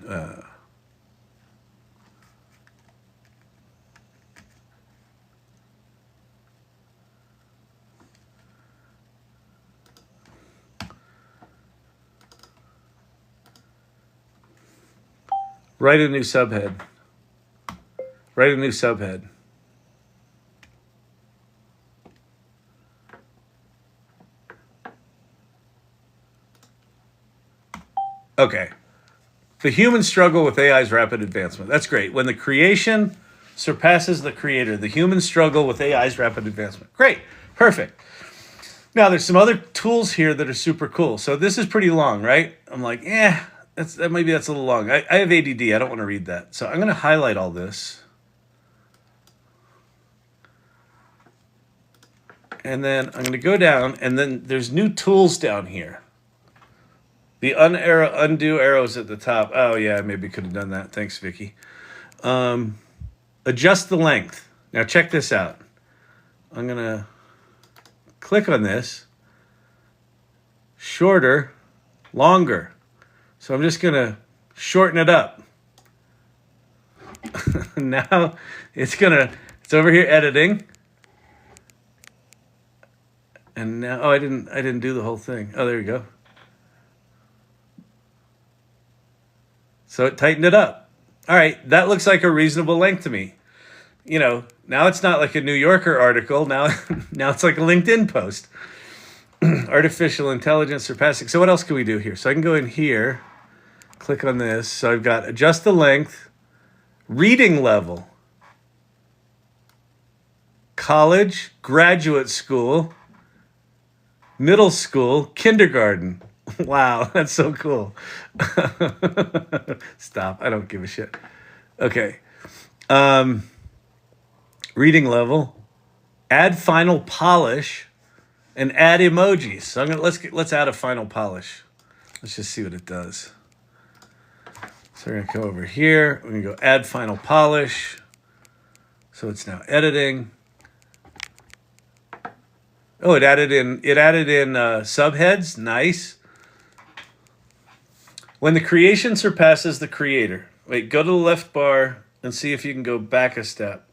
Write a new subhead. Write a new subhead. Okay. The human struggle with AI's rapid advancement. That's great. When the creation surpasses the creator, the human struggle with AI's rapid advancement. Great. Perfect. Now, there's some other tools here that are super cool. So this is pretty long, right? I'm like, maybe that's a little long. I have ADD. I don't want to read that. So I'm going to highlight all this. And then I'm going to go down, and then there's new tools down here. The undo arrows at the top. Oh, yeah, I maybe could have done that. Thanks, Vicky. Adjust the length. Now, check this out. I'm going to click on this. Shorter, longer. So I'm just going to shorten it up. Now it's over here editing. And now, I didn't do the whole thing. Oh, there you go. So it tightened it up. All right, that looks like a reasonable length to me. Now it's not like a New Yorker article. Now it's like a LinkedIn post. Artificial intelligence surpassing. So what else can we do here? So I can go in here, click on this. So I've got adjust the length, reading level, college, graduate school, middle school, kindergarten. Wow, that's so cool. Stop. I don't give a shit. Okay. Reading level, add final polish, and add emojis. So let's add a final polish. Let's just see what it does. So we're gonna go over here. We're gonna go add final polish. So it's now editing. Oh, it added in subheads. Nice. When the creation surpasses the creator. Wait, go to the left bar and see if you can go back a step.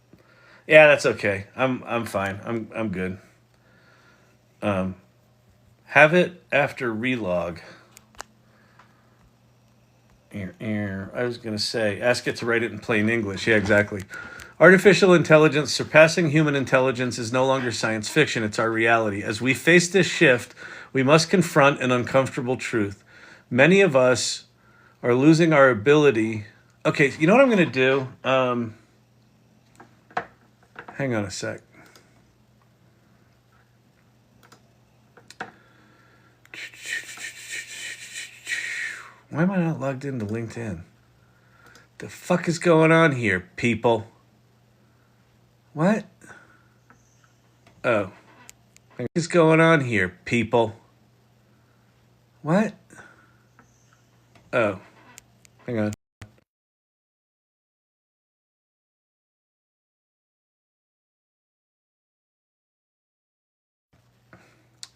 Yeah, that's okay. I'm fine. I'm good. Have it after relog. I was going to say, ask it to write it in plain English. Yeah, exactly. Artificial intelligence surpassing human intelligence is no longer science fiction. It's our reality. As we face this shift, we must confront an uncomfortable truth. Many of us are losing our ability. Okay, you know what I'm going to do? Hang on a sec. Why am I not logged into LinkedIn? The fuck is going on here, people? What? Oh. What is going on here, people? What? Oh. Hang on.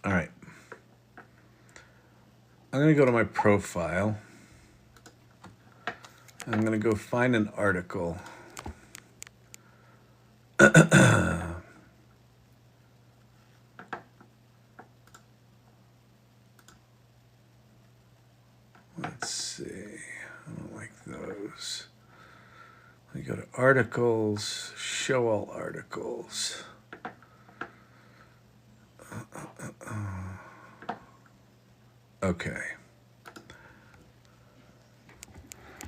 All right. I'm going to go to my profile. I'm going to go find an article. Let's see. I don't like those. Let me go to articles, show all articles. Okay.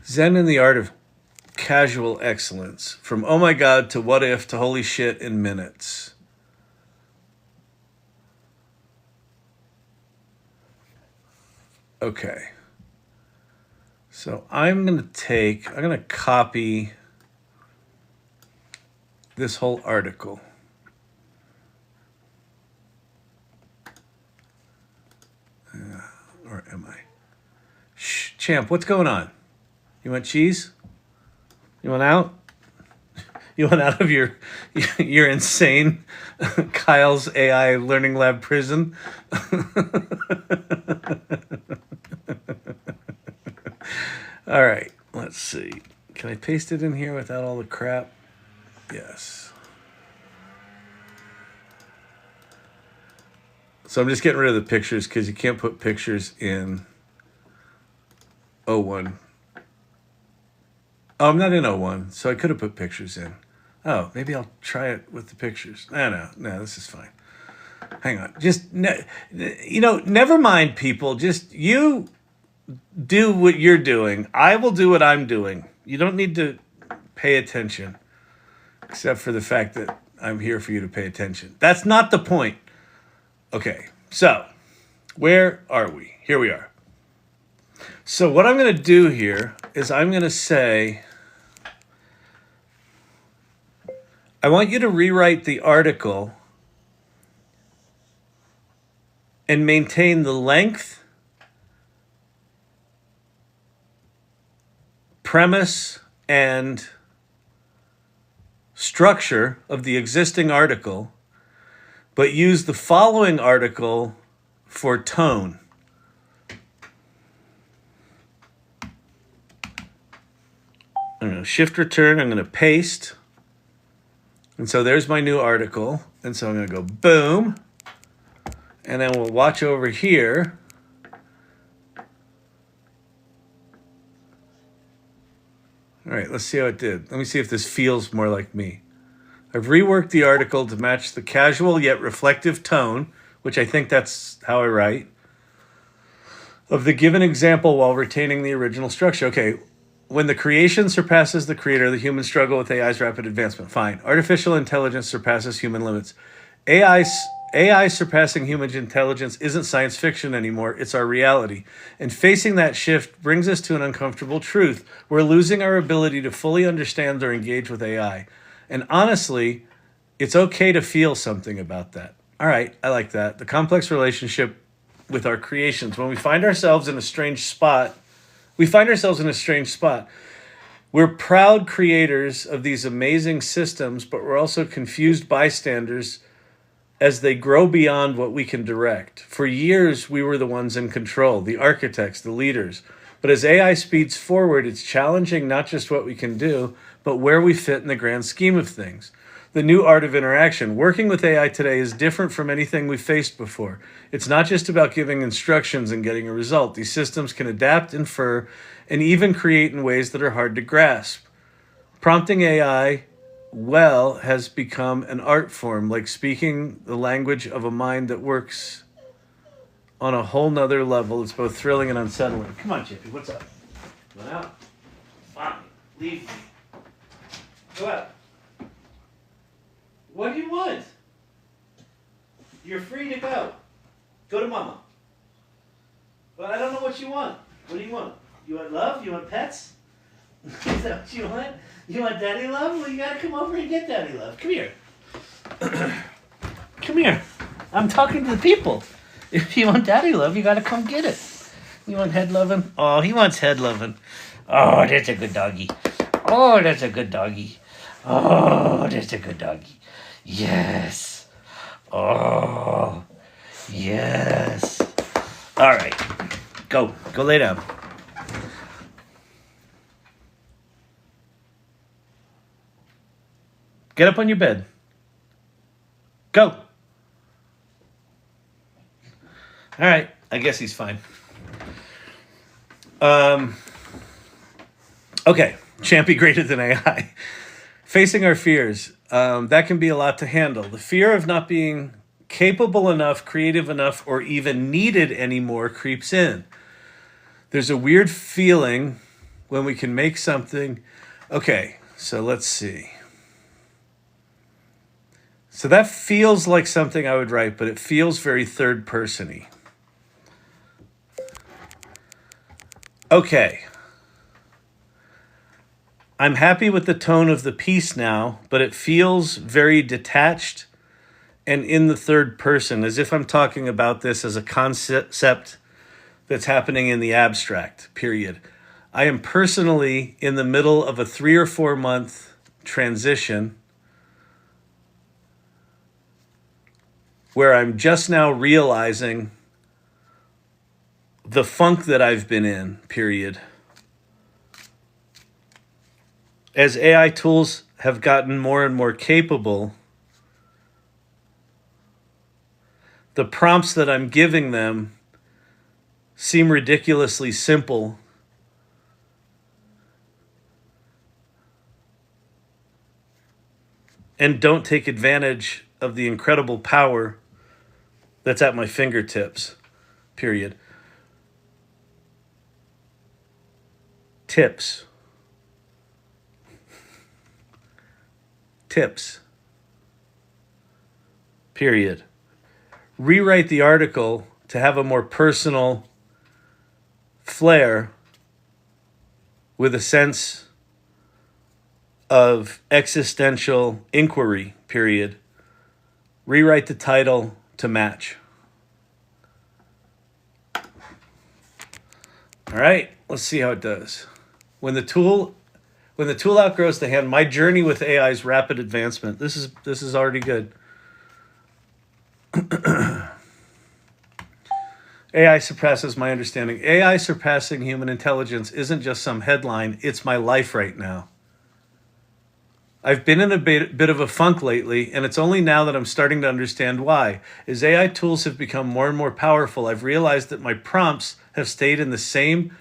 Zen and the Art of Casual Excellence. From oh my god to what if to holy shit in minutes. Okay. So I'm going to copy this whole article. Or am I? Shh, champ, what's going on? You want cheese? You want out? You want out of your insane Kyle's AI Learning Lab prison? All right, let's see. Can I paste it in here without all the crap? Yes. So I'm just getting rid of the pictures because you can't put pictures in O1. Oh, I'm not in O1, so I could have put pictures in. Oh, maybe I'll try it with the pictures. No, this is fine. Hang on. Never mind, people. Just you do what you're doing. I will do what I'm doing. You don't need to pay attention, except for the fact that I'm here for you to pay attention. That's not the point. Okay, so where are we? Here we are. So what I'm going to do here is I'm going to say, I want you to rewrite the article and maintain the length, premise, and structure of the existing article, but use the following article for tone. I'm going to shift return. I'm going to paste. And so there's my new article. And so I'm going to go boom. And then we'll watch over here. All right, let's see how it did. Let me see if this feels more like me. I've reworked the article to match the casual yet reflective tone, which I think that's how I write, of the given example while retaining the original structure. Okay, when the creation surpasses the creator, the humans struggle with AI's rapid advancement. Fine. Artificial intelligence surpasses human limits. AI surpassing human intelligence isn't science fiction anymore. It's our reality. And facing that shift brings us to an uncomfortable truth. We're losing our ability to fully understand or engage with AI. And honestly, it's okay to feel something about that. All right, I like that. The complex relationship with our creations. When we find ourselves in a strange spot, We're proud creators of these amazing systems, but we're also confused bystanders as they grow beyond what we can direct. For years, we were the ones in control, the architects, the leaders. But as AI speeds forward, it's challenging not just what we can do, but where we fit in the grand scheme of things. The new art of interaction. Working with AI today is different from anything we've faced before. It's not just about giving instructions and getting a result. These systems can adapt, infer, and even create in ways that are hard to grasp. Prompting AI well has become an art form, like speaking the language of a mind that works on a whole nother level. It's both thrilling and unsettling. Come on, Chippy, what's up? Come on out. Fine, leave me. Go out. What do you want? You're free to go. Go to mama. But I don't know what you want. What do you want? You want love? You want pets? Is that what you want? You want daddy love? Well, you gotta come over and get daddy love. Come here. Come here. I'm talking to the people. If you want daddy love, you gotta come get it. You want head loving? Oh, he wants head loving. Oh, that's a good doggy. Oh, that's a good doggy. Oh, that's a good doggy. Yes. Oh, yes. All right. Go lay down. Get up on your bed. Go. All right. I guess he's fine. Okay. Champy greater than AI. Facing our fears. That can be a lot to handle. The fear of not being capable enough, creative enough, or even needed anymore creeps in. There's a weird feeling when we can make something. Okay. So let's see. So that feels like something I would write, but it feels very third person-y. Okay. I'm happy with the tone of the piece now, but it feels very detached and in the third person, as if I'm talking about this as a concept that's happening in the abstract, period. I am personally in the middle of a 3 or 4 month transition where I'm just now realizing the funk that I've been in, period. As AI tools have gotten more and more capable, the prompts that I'm giving them seem ridiculously simple. And don't take advantage of the incredible power that's at my fingertips, period. Tips. Period. Rewrite the article to have a more personal flair with a sense of existential inquiry, period. Rewrite the title to match. All right, let's see how it does. When the tool outgrows the hand, my journey with AI's rapid advancement. This is already good. AI surpasses my understanding. AI surpassing human intelligence isn't just some headline, it's my life right now. I've been in a bit of a funk lately, and it's only now that I'm starting to understand why. As AI tools have become more and more powerful, I've realized that my prompts have stayed the same,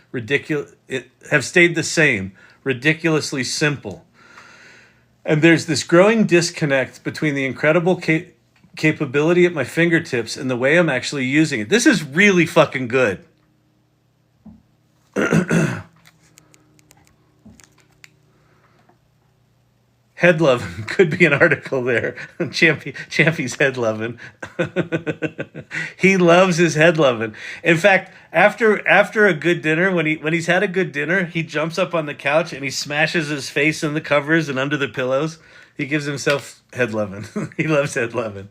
ridiculously simple. And there's this growing disconnect between the incredible capability at my fingertips and the way I'm actually using it. This is really fucking good. Head loving could be an article there. Champy's head loving. He loves his head loving. In fact, after a good dinner, when he's had a good dinner, he jumps up on the couch and he smashes his face in the covers and under the pillows. He gives himself head loving. He loves head loving.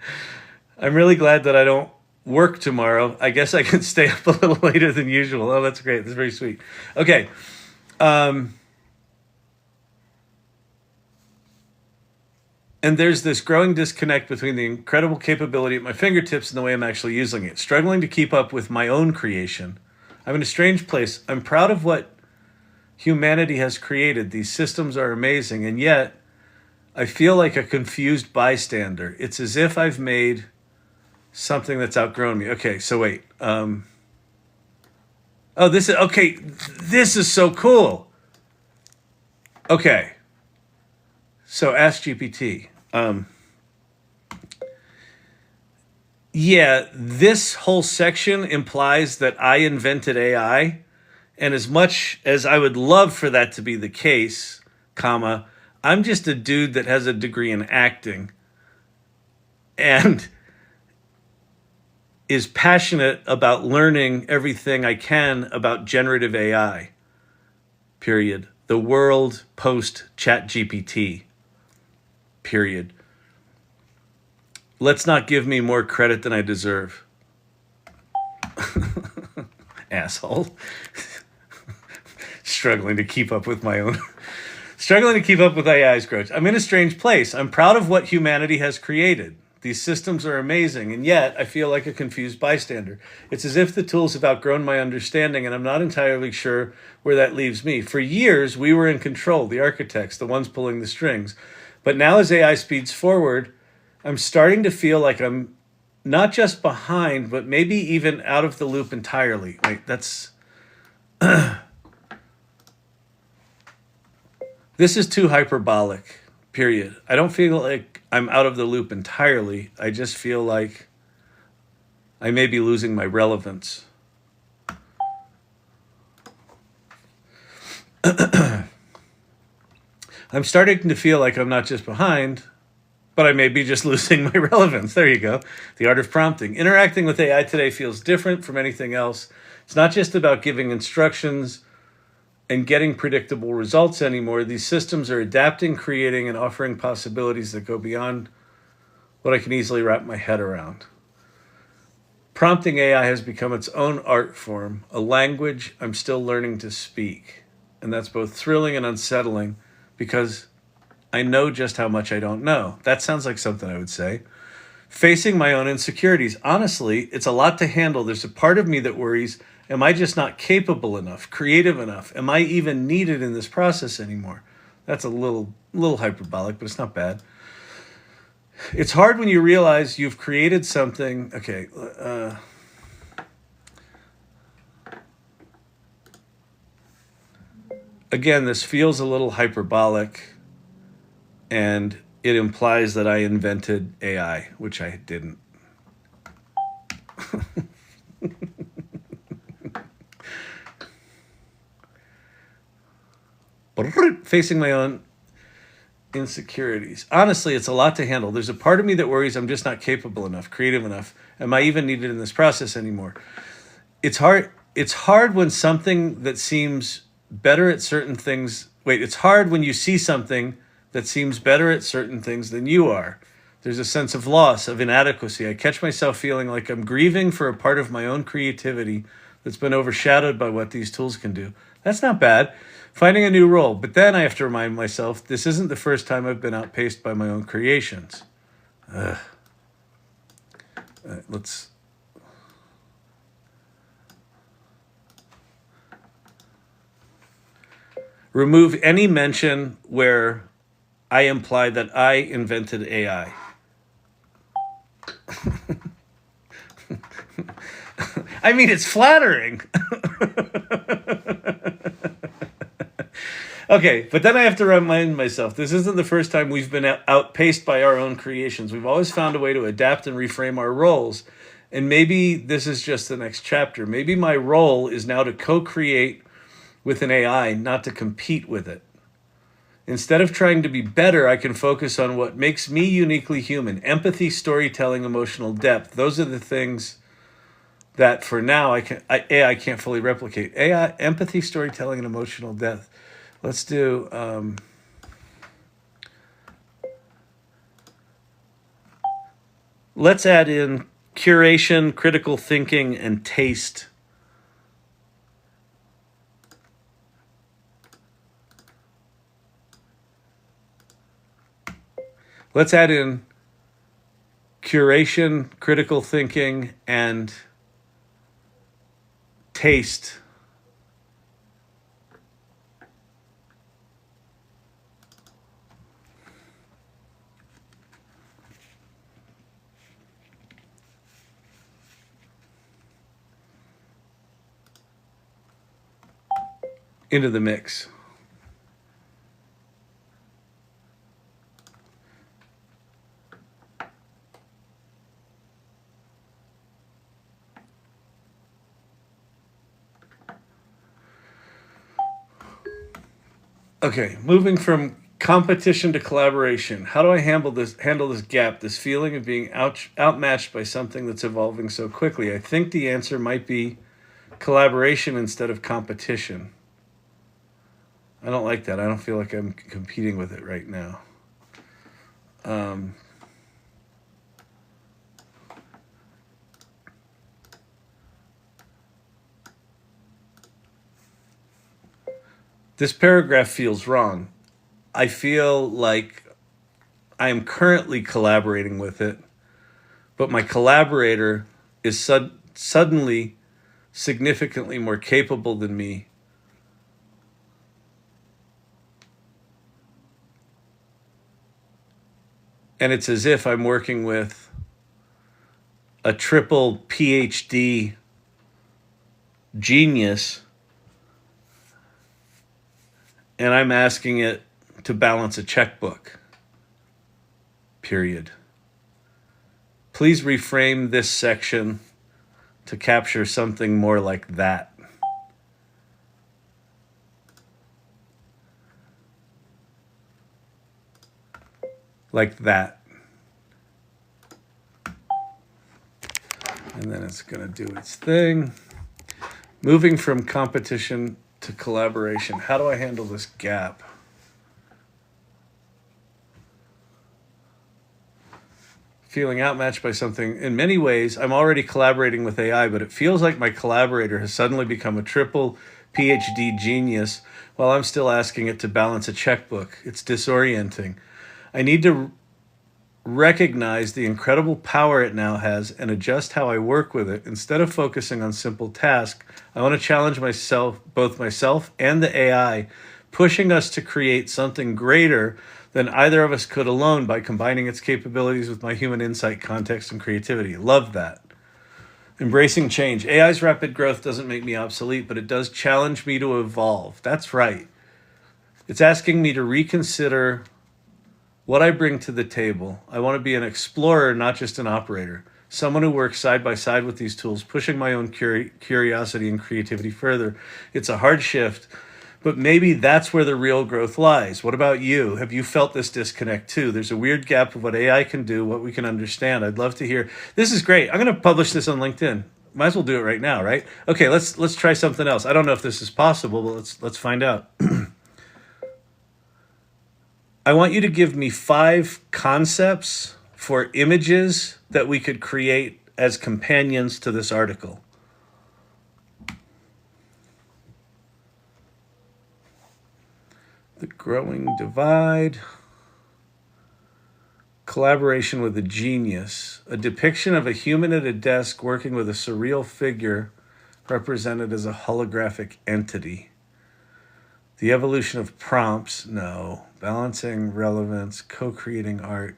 I'm really glad that I don't work tomorrow. I guess I can stay up a little later than usual. Oh, that's great. That's very sweet. Okay. And there's this growing disconnect between the incredible capability at my fingertips and the way I'm actually using it. Struggling to keep up with my own creation. I'm in a strange place. I'm proud of what humanity has created. These systems are amazing. And yet, I feel like a confused bystander. It's as if I've made something that's outgrown me. Okay, so wait. This is so cool. Okay. So Ask GPT. This whole section implies that I invented AI. And as much as I would love for that to be the case, I'm just a dude that has a degree in acting and is passionate about learning everything I can about generative AI. period. The world post Chat GPT, period. Let's not give me more credit than I deserve. Asshole. Struggling to keep up with AI's growth. I'm in a strange place. I'm proud of what humanity has created. These systems are amazing, and yet I feel like a confused bystander. It's as if the tools have outgrown my understanding, and I'm not entirely sure where that leaves me. For years, we were in control, the architects, the ones pulling the strings. But now as AI speeds forward, I'm starting to feel like I'm not just behind, but maybe even out of the loop entirely. Wait, that's... This is too hyperbolic, period. I don't feel like I'm out of the loop entirely. I just feel like I may be losing my relevance. I'm starting to feel like I'm not just behind, but I may be just losing my relevance. There you go. The art of prompting. Interacting with AI today feels different from anything else. It's not just about giving instructions and getting predictable results anymore. These systems are adapting, creating, and offering possibilities that go beyond what I can easily wrap my head around. Prompting AI has become its own art form, a language I'm still learning to speak. And that's both thrilling and unsettling because I know just how much I don't know. That sounds like something I would say. Facing my own insecurities. Honestly, it's a lot to handle. There's a part of me that worries, am I just not capable enough, creative enough? Am I even needed in this process anymore? That's a little hyperbolic, but it's not bad. It's hard when you realize you've created something. Okay. Again, this feels a little hyperbolic, and it implies that I invented AI, which I didn't. Facing my own insecurities. Honestly, it's a lot to handle. There's a part of me that worries I'm just not capable enough, creative enough. Am I even needed in this process anymore? It's hard when something that seems better at certain things. Wait, it's hard when you see something that seems better at certain things than you are. There's a sense of loss, of inadequacy. I catch myself feeling like I'm grieving for a part of my own creativity that's been overshadowed by what these tools can do. That's not bad. Finding a new role. But then I have to remind myself, this isn't the first time I've been outpaced by my own creations. Let's... Remove any mention where I imply that I invented AI. I mean, it's flattering. Okay, but then I have to remind myself, this isn't the first time we've been outpaced by our own creations. We've always found a way to adapt and reframe our roles. And maybe this is just the next chapter. Maybe my role is now to co-create with an AI, not to compete with it. Instead of trying to be better, I can focus on what makes me uniquely human. Empathy, storytelling, emotional depth. Those are the things that for now AI can't fully replicate. AI, empathy, storytelling, and emotional depth. Let's do... let's add in curation, critical thinking, and taste. Let's add in curation, critical thinking, and taste. Into the mix. Okay, moving from competition to collaboration. How do I handle this gap, this feeling of being outmatched by something that's evolving so quickly? I think the answer might be collaboration instead of competition. I don't like that. I don't feel like I'm competing with it right now. This paragraph feels wrong. I feel like I am currently collaborating with it, but my collaborator is suddenly significantly more capable than me. And it's as if I'm working with a triple PhD genius, and I'm asking it to balance a checkbook. Period. Please reframe this section to capture something more like that. Like that. And then it's going to do its thing. Moving from competition to collaboration. How do I handle this gap? Feeling outmatched by something. In many ways, I'm already collaborating with AI, but it feels like my collaborator has suddenly become a triple PhD genius while I'm still asking it to balance a checkbook. It's disorienting. I need to recognize the incredible power it now has and adjust how I work with it. Instead of focusing on simple tasks, I want to challenge both myself and the AI, pushing us to create something greater than either of us could alone by combining its capabilities with my human insight, context, and creativity. Love that. Embracing change. AI's rapid growth doesn't make me obsolete, but it does challenge me to evolve. That's right. It's asking me to reconsider what I bring to the table. I want to be an explorer, not just an operator. Someone who works side by side with these tools, pushing my own curiosity and creativity further. It's a hard shift, but maybe that's where the real growth lies. What about you? Have you felt this disconnect too? There's a weird gap of what AI can do, what we can understand. I'd love to hear. This is great. I'm going to publish this on LinkedIn. Might as well do it right now, right? Okay, let's try something else. I don't know if this is possible, but let's find out. I want you to give me 5 concepts for images that we could create as companions to this article. The growing divide. Collaboration with a genius. A depiction of a human at a desk working with a surreal figure represented as a holographic entity. The evolution of prompts, no. Balancing relevance, co-creating art.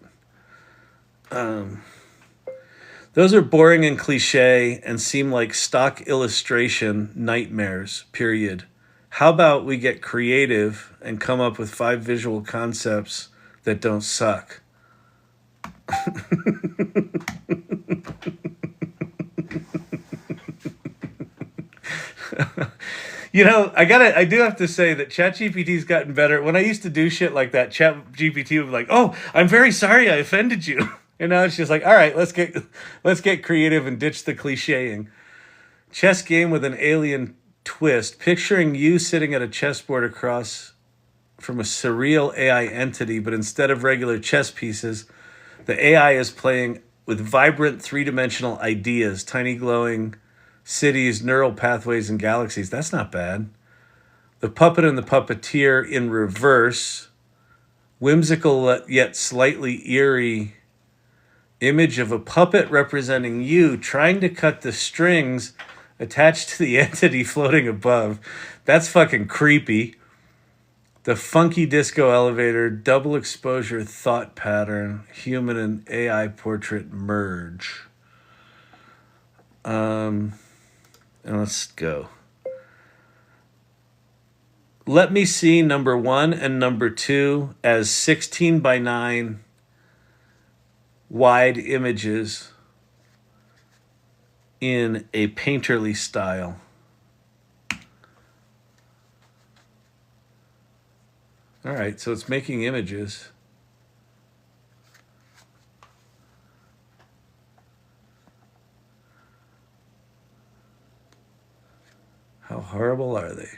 Those are boring and cliche and seem like stock illustration nightmares, period. How about we get creative and come up with 5 visual concepts that don't suck? You know, I do have to say that Chat GPT's gotten better. When I used to do shit like that, Chat GPT would be like, "Oh, I'm very sorry I offended you," and now it's just like, "All right, let's get creative and ditch the clichéing." Chess game with an alien twist. Picturing you sitting at a chessboard across from a surreal AI entity, but instead of regular chess pieces, the AI is playing with vibrant 3-dimensional ideas, tiny glowing cities, neural pathways, and galaxies. That's not bad. The puppet and the puppeteer in reverse. Whimsical yet slightly eerie image of a puppet representing you trying to cut the strings attached to the entity floating above. That's fucking creepy. The funky disco elevator, double exposure thought pattern, human and AI portrait merge. And let's go. Let me see number 1 and number 2 as 16 by 9 wide images in a painterly style. All right, so it's making images. How horrible are they?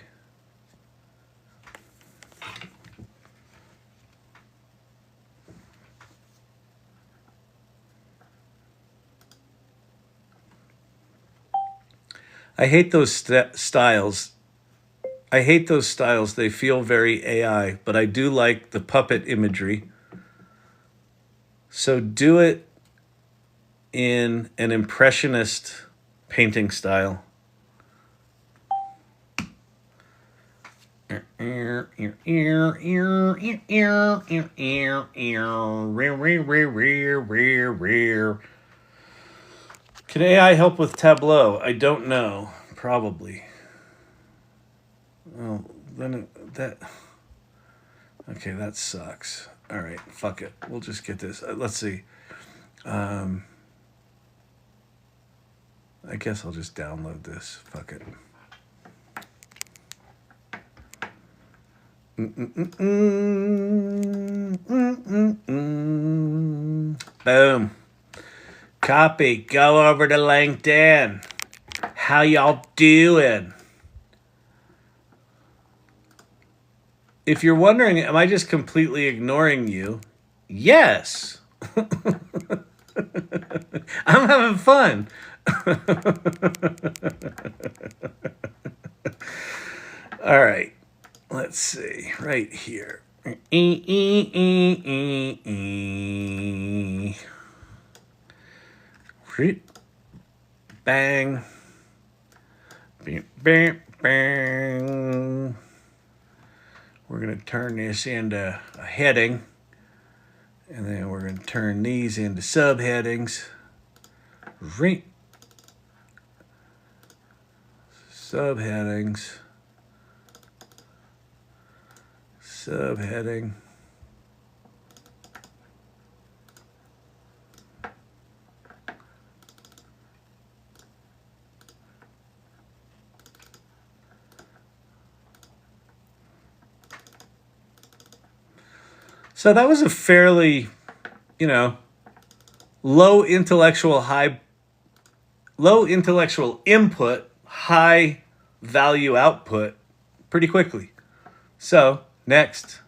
I hate those styles. I hate those styles. They feel very AI, but I do like the puppet imagery. So do it in an impressionist painting style. Can AI help with Tableau? I don't know. Probably. Well, then that... Okay, that sucks. All right, fuck it. We'll just get this. Let's see. I guess I'll just download this. Fuck it. Boom. Copy. Go over to LinkedIn. How y'all doing? If you're wondering, am I just completely ignoring you? Yes. I'm having fun. All right. Let's see. Right here. Bang. Bang. Bang. Bang. We're going to turn this into a heading. And then we're going to turn these into subheadings. Subheadings. Subheading. So that was a fairly, low intellectual input, high value output pretty quickly. So next,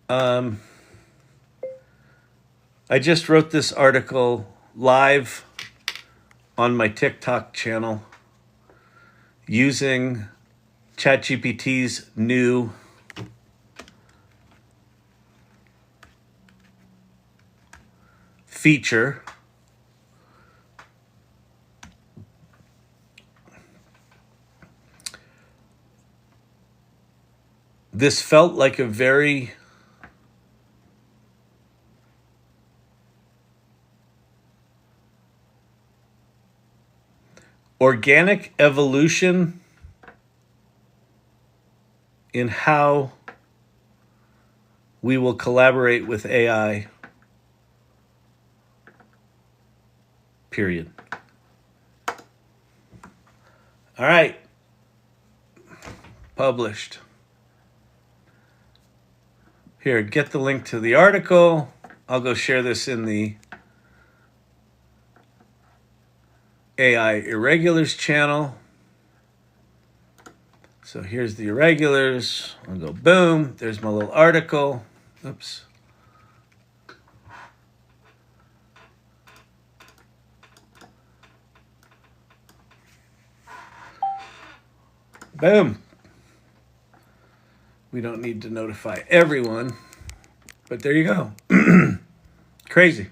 I just wrote this article live on my TikTok channel using Chat GPT's new feature. This felt like a very organic evolution in how we will collaborate with AI. Period. All right. Published. Here, get the link to the article. I'll go share this in the AI Irregulars channel. So here's the irregulars. I'll go boom. There's my little article. Oops. Boom. We don't need to notify everyone, but there you go. Crazy.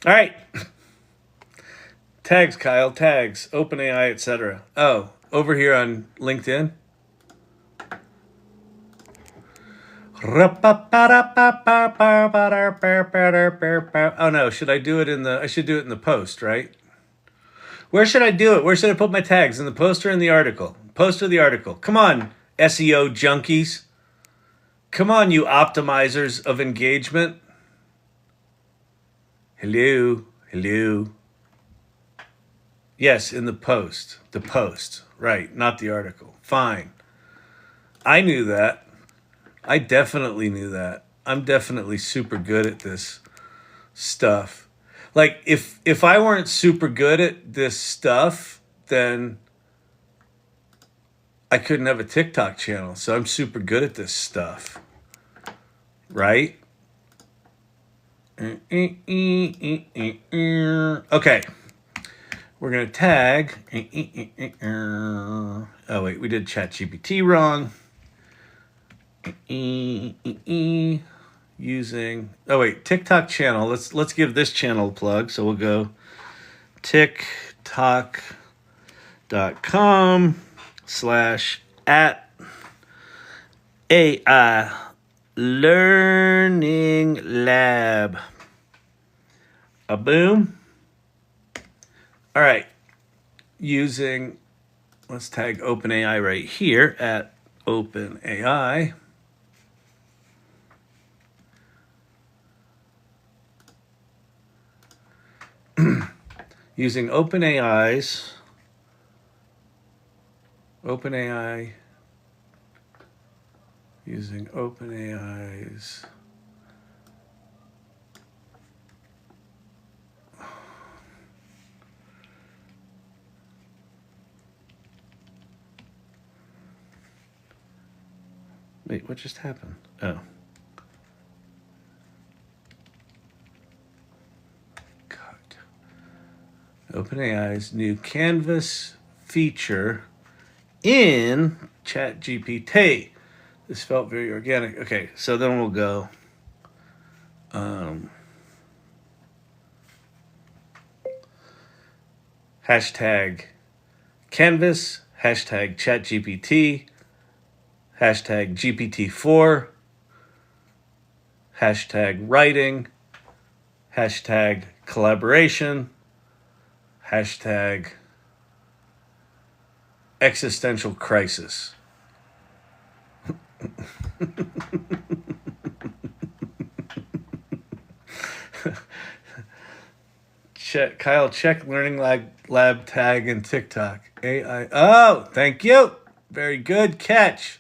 All right. Tags, Kyle, tags, OpenAI, etc. Oh, over here on LinkedIn. Oh no, should I do it I should do it in the post, right? Where should I do it? Where should I put my tags? In the post or in the article? Post or the article? Come on, SEO junkies. Come on, you optimizers of engagement. Hello. Yes, in the post. The post. Right, not the article. Fine. I knew that. I definitely knew that. I'm definitely super good at this stuff. Like, if I weren't super good at this stuff, then I couldn't have a TikTok channel. So I'm super good at this stuff. Right? Okay. we're going to tag. Oh, wait, we did Chat GPT wrong. Using, oh, wait, TikTok channel. Let's give this channel a plug. So we'll go tiktok.com/@AI Learning Lab. A boom. All right. Using, let's tag OpenAI right here at OpenAI. Using OpenAI's using OpenAI's wait, what just happened? Oh. OpenAI's new Canvas feature in Chat GPT. This felt very organic. Okay, so then we'll go. Hashtag Canvas, hashtag Chat GPT, hashtag GPT-4, hashtag writing, hashtag collaboration, hashtag existential crisis. Kyle, check Learning Lab tag and TikTok. AI. Oh, thank you. Very good catch.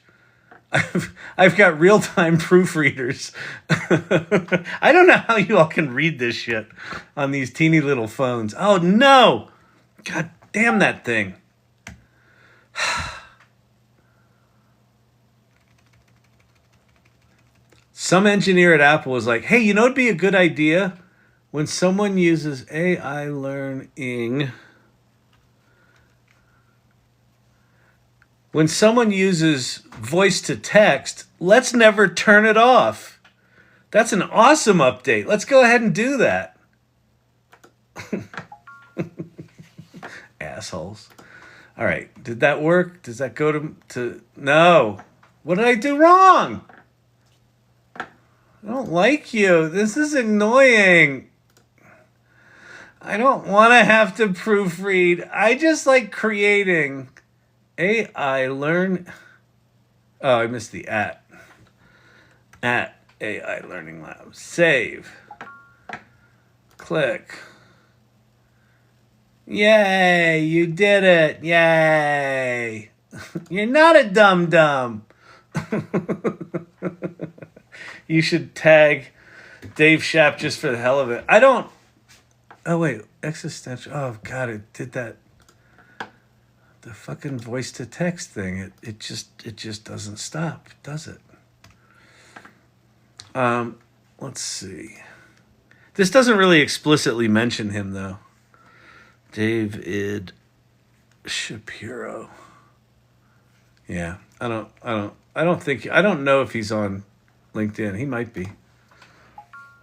I've got real-time proofreaders. I don't know how you all can read this shit on these teeny little phones. Oh, no. God damn that thing. Some engineer at Apple was like, hey, you know it'd be a good idea when someone uses AI learning. When someone uses voice to text, let's never turn it off. That's an awesome update. Let's go ahead and do that. Assholes. All right. Did that work? Does that go to... No. What did I do wrong? I don't like you. This is annoying. I don't want to have to proofread. I just like creating... AI learn. Oh, I missed the at AI Learning Lab. Save. Click. Yay, you did it. Yay. You're not a dum-dum. You should tag Dave Shap just for the hell of it. I don't. Oh, wait. Existential. Oh, God, it did that. The fucking voice to text thing, it just doesn't stop, does it? Let's see. This doesn't really explicitly mention him though. David Shapiro. Yeah, I don't know if he's on LinkedIn. He might be,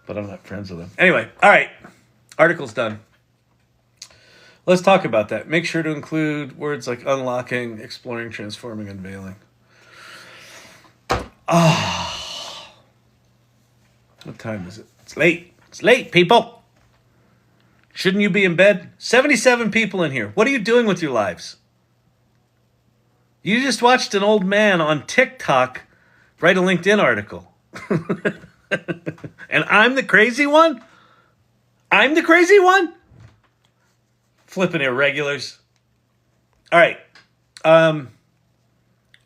but I'm not friends with him. Anyway, all right. Article's done. Let's talk about that. Make sure to include words like unlocking, exploring, transforming, unveiling. Ah. What time is it? It's late. It's late, people. Shouldn't you be in bed? 77 people in here. What are you doing with your lives? You just watched an old man on TikTok write a LinkedIn article. And I'm the crazy one? I'm the crazy one? Flipping irregulars. All right.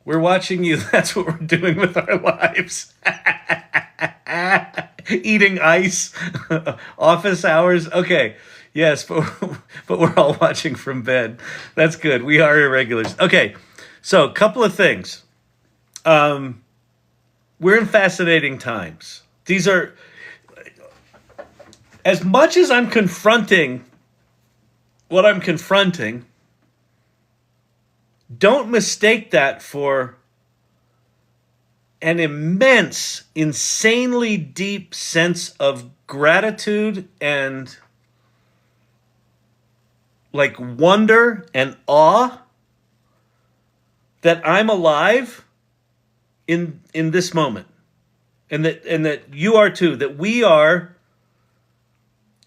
We're watching you. That's what we're doing with our lives. Eating ice. Office hours. Okay. Yes, but we're all watching from bed. That's good. We are irregulars. Okay. So, a couple of things. We're in fascinating times. These are, as much as I'm confronting what I'm confronting, don't mistake that for an immense, insanely deep sense of gratitude and like wonder and awe that I'm alive in this moment. And that you are too, that we are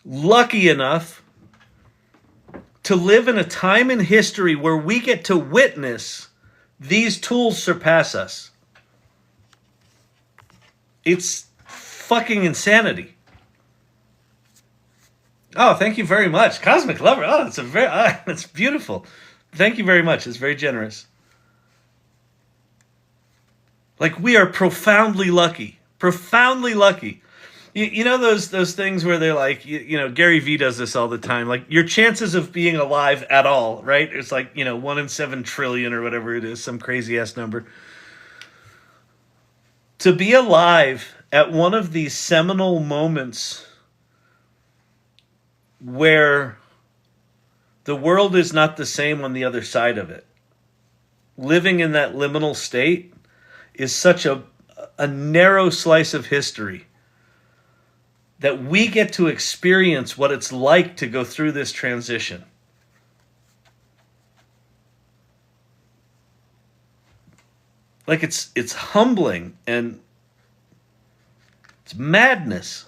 lucky enough to live in a time in history where we get to witness these tools surpass us. It's fucking insanity. Oh, thank you very much. Cosmic Lover. Oh, it's beautiful. Thank you very much. It's very generous. Like, we are profoundly lucky. Profoundly lucky. You know those things where they're like, you know, Gary Vee does this all the time. Like, your chances of being alive at all, right? It's like, you know, 1 in 7 trillion or whatever it is, some crazy ass number. To be alive at one of these seminal moments where the world is not the same on the other side of it. Living in that liminal state is such a narrow slice of history that we get to experience what it's like to go through this transition. Like, it's humbling and it's madness.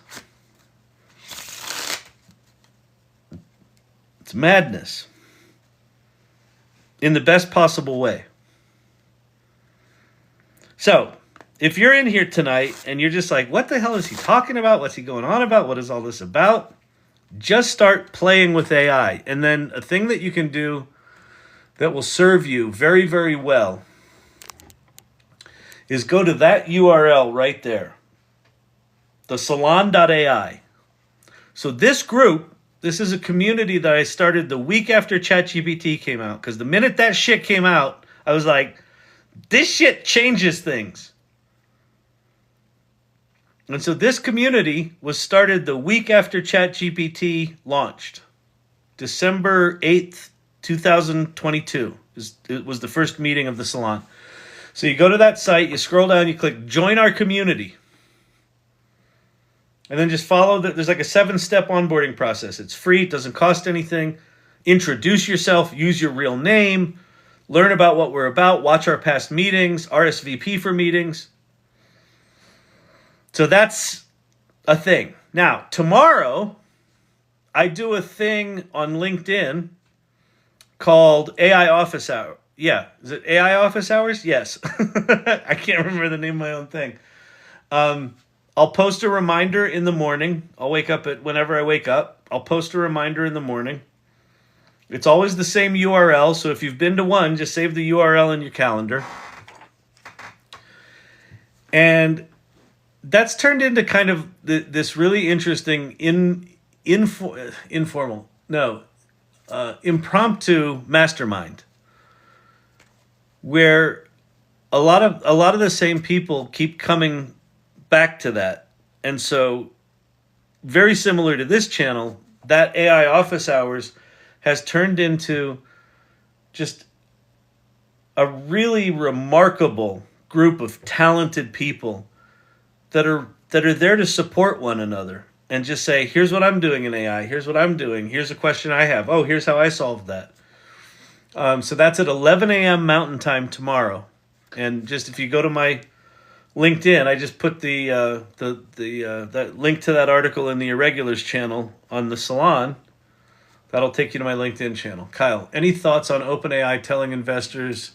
It's madness in the best possible way. So, if you're in here tonight and you're just like, what the hell is he talking about? What's he going on about? What is all this about? Just start playing with AI. And then a thing that you can do that will serve you very, very well is go to that URL right there, the salon.ai. So this group, this is a community that I started the week after Chat GPT came out, because the minute that shit came out, I was like, this shit changes things. And so this community was started the week after Chat GPT launched. December 8th, 2022. It was the first meeting of the salon. So you go to that site, you scroll down, you click Join Our Community. And then just follow there's like a 7-step onboarding process. It's free, it doesn't cost anything. Introduce yourself, use your real name, learn about what we're about, watch our past meetings, RSVP for meetings. So that's a thing. Now, tomorrow, I do a thing on LinkedIn called AI Office Hour. Yeah, is it AI Office Hours? Yes. I can't remember the name of my own thing. I'll post a reminder in the morning. I'll wake up at whenever I wake up. I'll post a reminder in the morning. It's always the same URL, so if you've been to one, just save the URL in your calendar. And that's turned into kind of this really interesting impromptu mastermind, where a lot of the same people keep coming back to that. And so, very similar to this channel, that AI Office Hours has turned into just a really remarkable group of talented people that are there to support one another and just say, here's what I'm doing in AI, here's what I'm doing, here's a question I have, oh, here's how I solved that. So that's at 11 a.m. Mountain Time tomorrow. And just if you go to my LinkedIn, I just put the link to that article in the Irregulars channel on the Salon. That'll take you to my LinkedIn channel. Kyle, any thoughts on OpenAI telling investors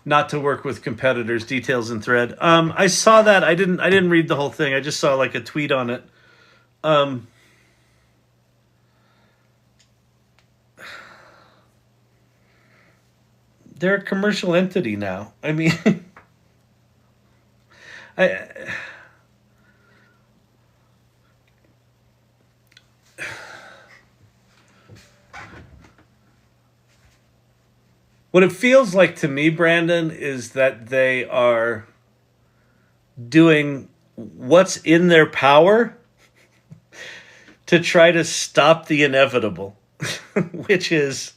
not to work with competitors? Details in thread. I saw that. I didn't read the whole thing. I just saw like a tweet on it. They're a commercial entity now. I mean, what it feels like to me, Brandon, is that they are doing what's in their power to try to stop the inevitable. which is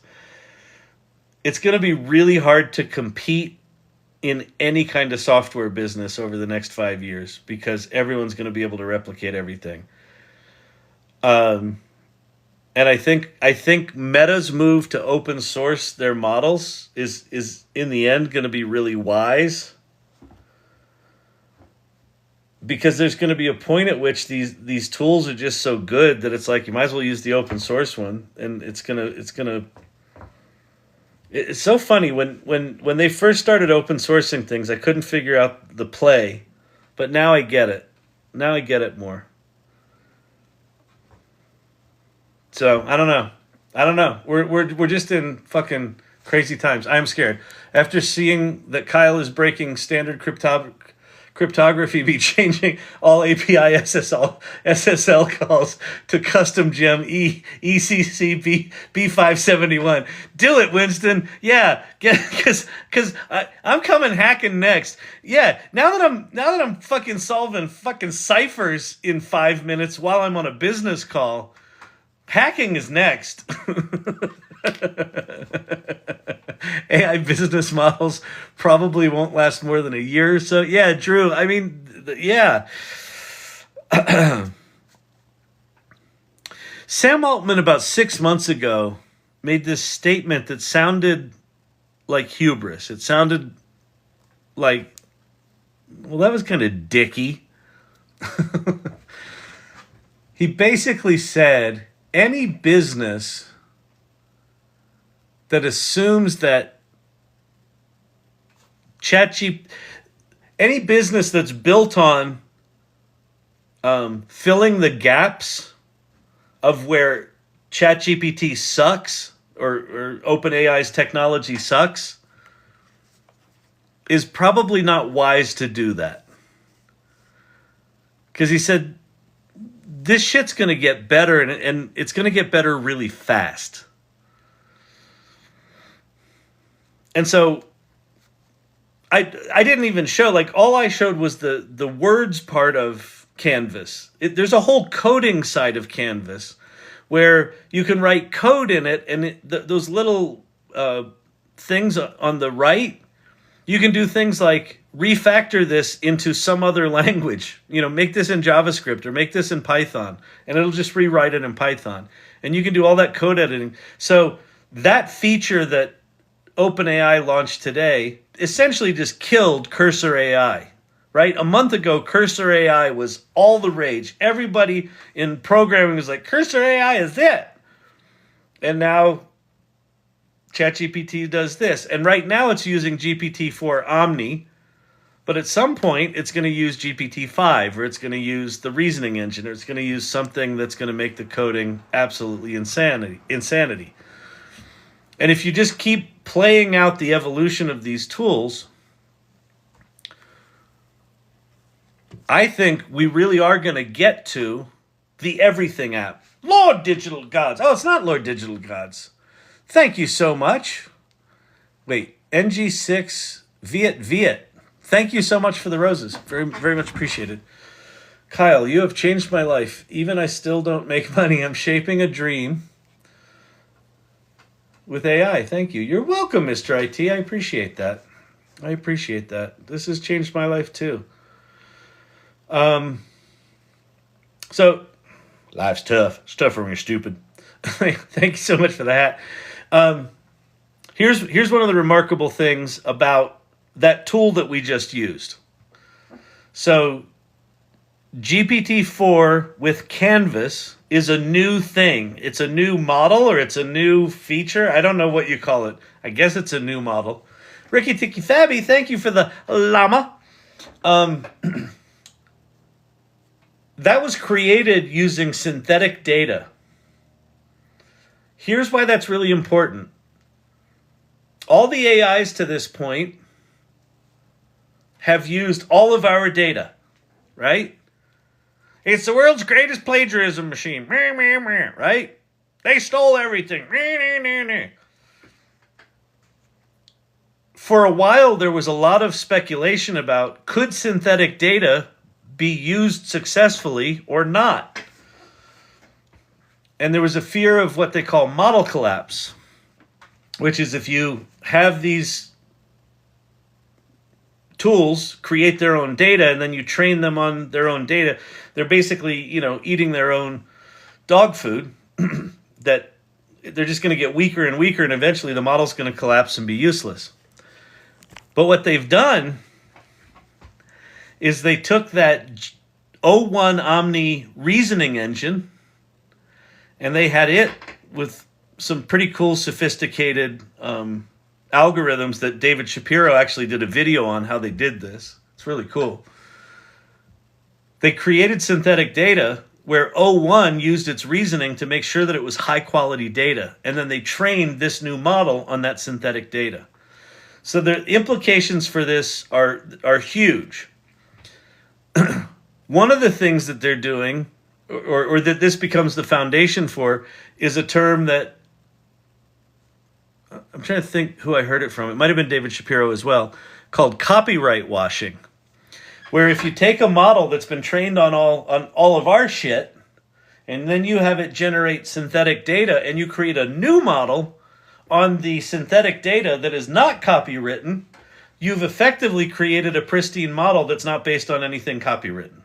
it's going to be really hard to compete in any kind of software business over the next 5 years because everyone's going to be able to replicate everything. And I think Meta's move to open source their models is in the end going to be really wise, because there's going to be a point at which these tools are just so good that it's like you might as well use the open source one, and it's so funny when they first started open sourcing things, I couldn't figure out the play, but now I get it. Now I get it more. So I don't know. We're just in fucking crazy times. I'm scared. After seeing that Kyle is breaking standard cryptography, be changing all API SSL calls to custom gem ECC B571. Do it, Winston. Yeah, because I'm coming hacking next. Yeah, now that I'm fucking solving fucking ciphers in 5 minutes while I'm on a business call, hacking is next. AI business models probably won't last more than a year or so. Yeah, Drew. I mean, yeah. Sam Altman about 6 months ago made this statement that sounded like hubris. It sounded like, well, that was kind of dicky. He basically said any business that assumes that any business that's built on filling the gaps of where Chat GPT sucks or OpenAI's technology sucks is probably not wise to do that. Because he said this shit's going to get better, and it's going to get better really fast. And so I didn't even show, like, all I showed was the words part of Canvas. There's a whole coding side of Canvas where you can write code in it, and those little things on the right, you can do things like refactor this into some other language. You know, make this in JavaScript or make this in Python, and it'll just rewrite it in Python. And you can do all that code editing. So that feature that OpenAI launched today essentially just killed Cursor AI, right? A month ago, Cursor AI was all the rage. Everybody in programming was like, Cursor AI is it. And now ChatGPT does this. And right now it's using GPT-4 Omni, but at some point it's going to use GPT-5, or it's going to use the reasoning engine, or it's going to use something that's going to make the coding absolutely insanity. And if you just keep playing out the evolution of these tools, I think we really are going to get to the everything app. Lord Digital Gods. Oh, it's not Lord Digital Gods. Thank you so much. Wait, NG6 Viet. Thank you so much for the roses. Very, very much appreciated. Kyle, you have changed my life. Even I still don't make money. I'm shaping a dream with AI. Thank you. You're welcome, Mr. IT. I appreciate that. This has changed my life too. So life's tough. It's tough when you're stupid. Thank you so much for that. Here's one of the remarkable things about that tool that we just used. So GPT-4 with Canvas is a new thing. It's a new model, or it's a new feature. I don't know what you call it. I guess it's a new model. Ricky Tiki Fabby, thank you for the llama. That was created using synthetic data. Here's why that's really important. All the AIs to this point have used all of our data, right? It's the world's greatest plagiarism machine, right? They stole everything. For a while, there was a lot of speculation about, could synthetic data be used successfully or not? And there was a fear of what they call model collapse, which is if you have these tools create their own data and then you train them on their own data, they're basically, eating their own dog food that they're just going to get weaker and weaker, and eventually the model's going to collapse and be useless. But what they've done is they took that O1 Omni reasoning engine and they had it with some pretty cool, sophisticated algorithms that David Shapiro actually did a video on how they did this. It's really cool. They created synthetic data where O1 used its reasoning to make sure that it was high-quality data. And then they trained this new model on that synthetic data. So the implications for this are huge. One of the things that they're doing, or that this becomes the foundation for, is a term that I'm trying to think who I heard it from. It might have been David Shapiro as well, called copyright washing, where if you take a model that's been trained on all of our shit, and then you have it generate synthetic data, and you create a new model on the synthetic data that is not copywritten, you've effectively created a pristine model that's not based on anything copywritten,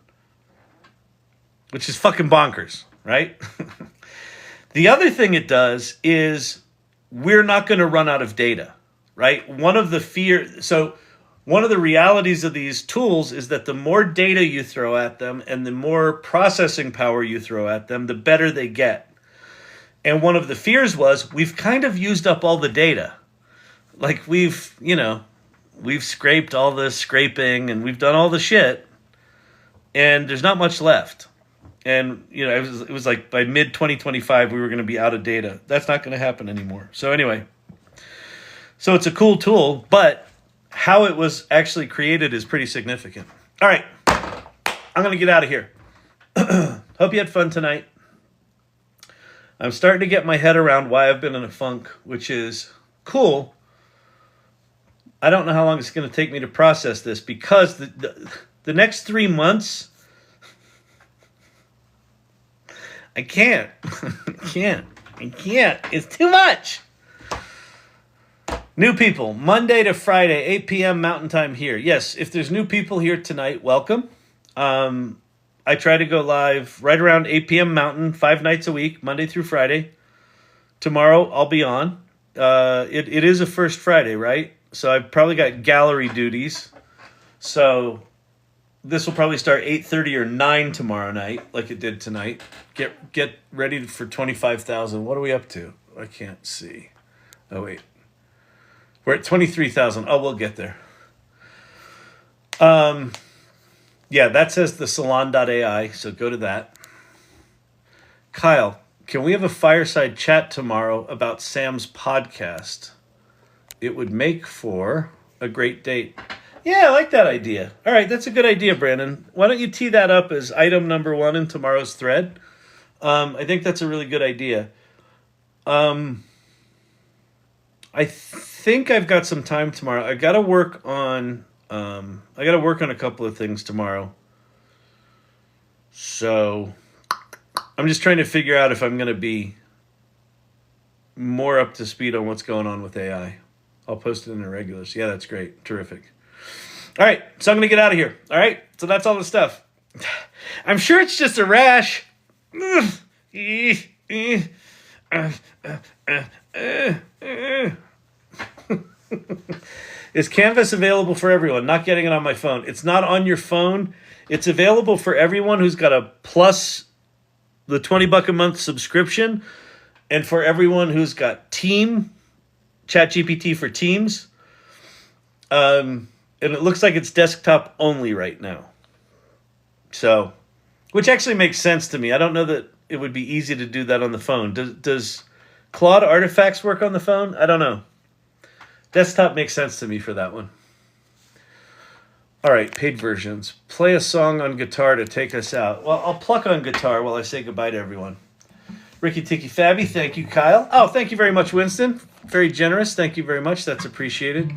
which is fucking bonkers, right? The other thing it does is we're not going to run out of data, right? One of the realities of these tools is that the more data you throw at them and the more processing power you throw at them, the better they get. And one of the fears was we've kind of used up all the data. Like we've scraped all the scraping and we've done all the shit and there's not much left. And, it was like by mid-2025, we were going to be out of data. That's not going to happen anymore. So anyway, so it's a cool tool, but how it was actually created is pretty significant. All right, I'm going to get out of here. Hope you had fun tonight. I'm starting to get my head around why I've been in a funk, which is cool. I don't know how long it's going to take me to process this because the next 3 months, I can't. I can't. It's too much. New people, Monday to Friday, 8 p.m. Mountain Time here. Yes, if there's new people here tonight, welcome. I try to go live right around 8 p.m. Mountain, 5 nights a week, Monday through Friday. Tomorrow, I'll be on. It is a first Friday, right? So I've probably got gallery duties. So this will probably start 8:30 or 9 tomorrow night, like it did tonight. Get ready for 25,000. What are we up to? I can't see. Oh, wait. We're at 23,000. Oh, we'll get there. Yeah, that says the salon.ai, so go to that. Kyle, can we have a fireside chat tomorrow about Sam's podcast? It would make for a great date. Yeah, I like that idea. All right, that's a good idea, Brandon. Why don't you tee that up as item number 1 in tomorrow's thread? I think that's a really good idea. I think I've got some time tomorrow. I got to work on a couple of things tomorrow. So I'm just trying to figure out if I'm going to be more up to speed on what's going on with AI. I'll post it in the regulars. Yeah, that's great. Terrific. All right, so I'm going to get out of here. All right, so that's all the stuff. I'm sure it's just a rash. Is Canvas available for everyone? Not getting it on my phone. It's not on your phone. It's available for everyone who's got a plus the $20 a month subscription, and for everyone who's got Chat GPT for Teams. And it looks like it's desktop only right now. So, which actually makes sense to me. I don't know that it would be easy to do that on the phone. Does Claude Artifacts work on the phone? I don't know. Desktop makes sense to me for that one. All right, paid versions. Play a song on guitar to take us out. Well, I'll pluck on guitar while I say goodbye to everyone. Ricky Tiki Fabby, thank you, Kyle. Oh, thank you very much, Winston. Very generous. Thank you very much. That's appreciated.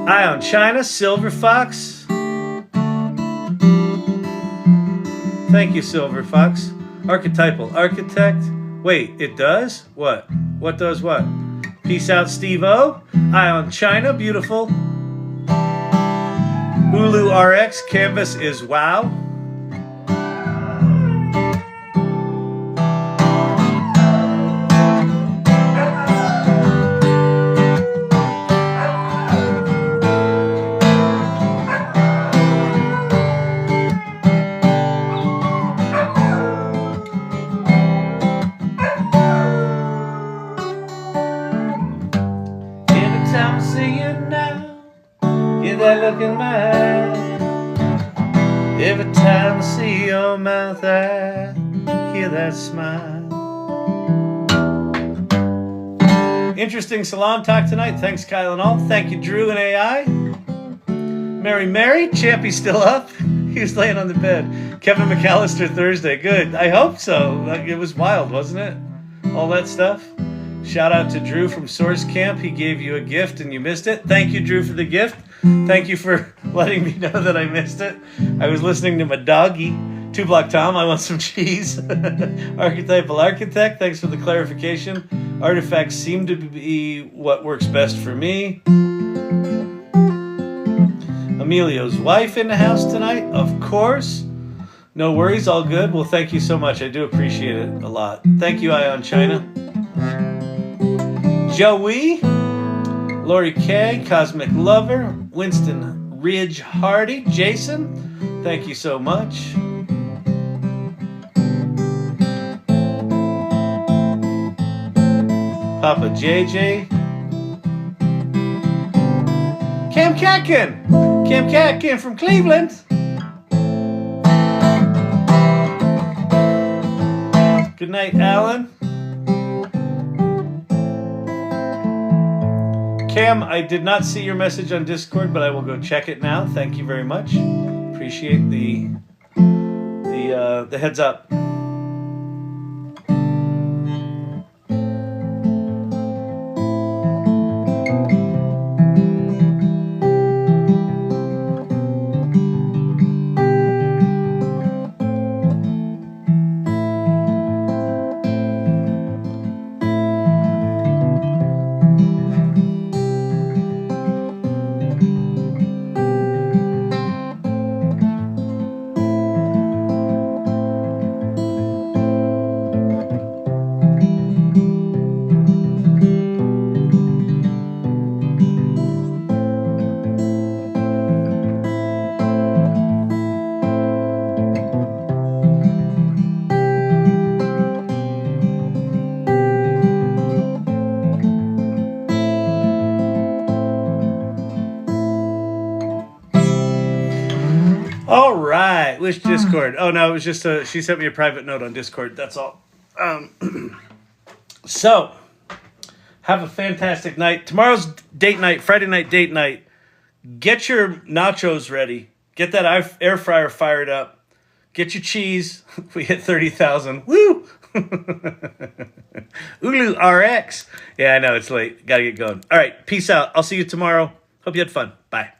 Eye on China, Silver Fox. Thank you, Silver Fox. Archetypal architect. Wait, it does? What? What does what? Peace out, Steve-O. Eye on China, beautiful. Hulu RX, Canvas is wow. Every time I see you now, get that look in my eye. Every time I see your mouth, I hear that smile. Interesting salon talk tonight. Thanks, Kyle and all. Thank you, Drew and AI. Mary, Champy's still up. He was laying on the bed. Kevin McAllister Thursday. Good. I hope so. It was wild, wasn't it? All that stuff. Shout out to Drew from Source Camp. He gave you a gift and you missed it. Thank you, Drew, for the gift. Thank you for letting me know that I missed it. I was listening to my doggy. 2 Block Tom, I want some cheese. Archetypal Architect, thanks for the clarification. Artifacts seem to be what works best for me. Emilio's wife in the house tonight, of course. No worries, all good. Well, thank you so much. I do appreciate it a lot. Thank you, Ion China. Joey, Lori K, Cosmic Lover, Winston Ridge Hardy, Jason, thank you so much. Papa JJ, Cam Catkin from Cleveland. Good night, Alan. Cam, I did not see your message on Discord, but I will go check it now. Thank you very much. Appreciate the heads up. All right, which Discord? Oh no, it was just she sent me a private note on Discord. That's all. So, have a fantastic night. Tomorrow's date night, Friday night date night. Get your nachos ready. Get that air fryer fired up. Get your cheese. We hit 30,000. Woo! Ulu RX. Yeah, I know it's late. Got to get going. All right, peace out. I'll see you tomorrow. Hope you had fun. Bye.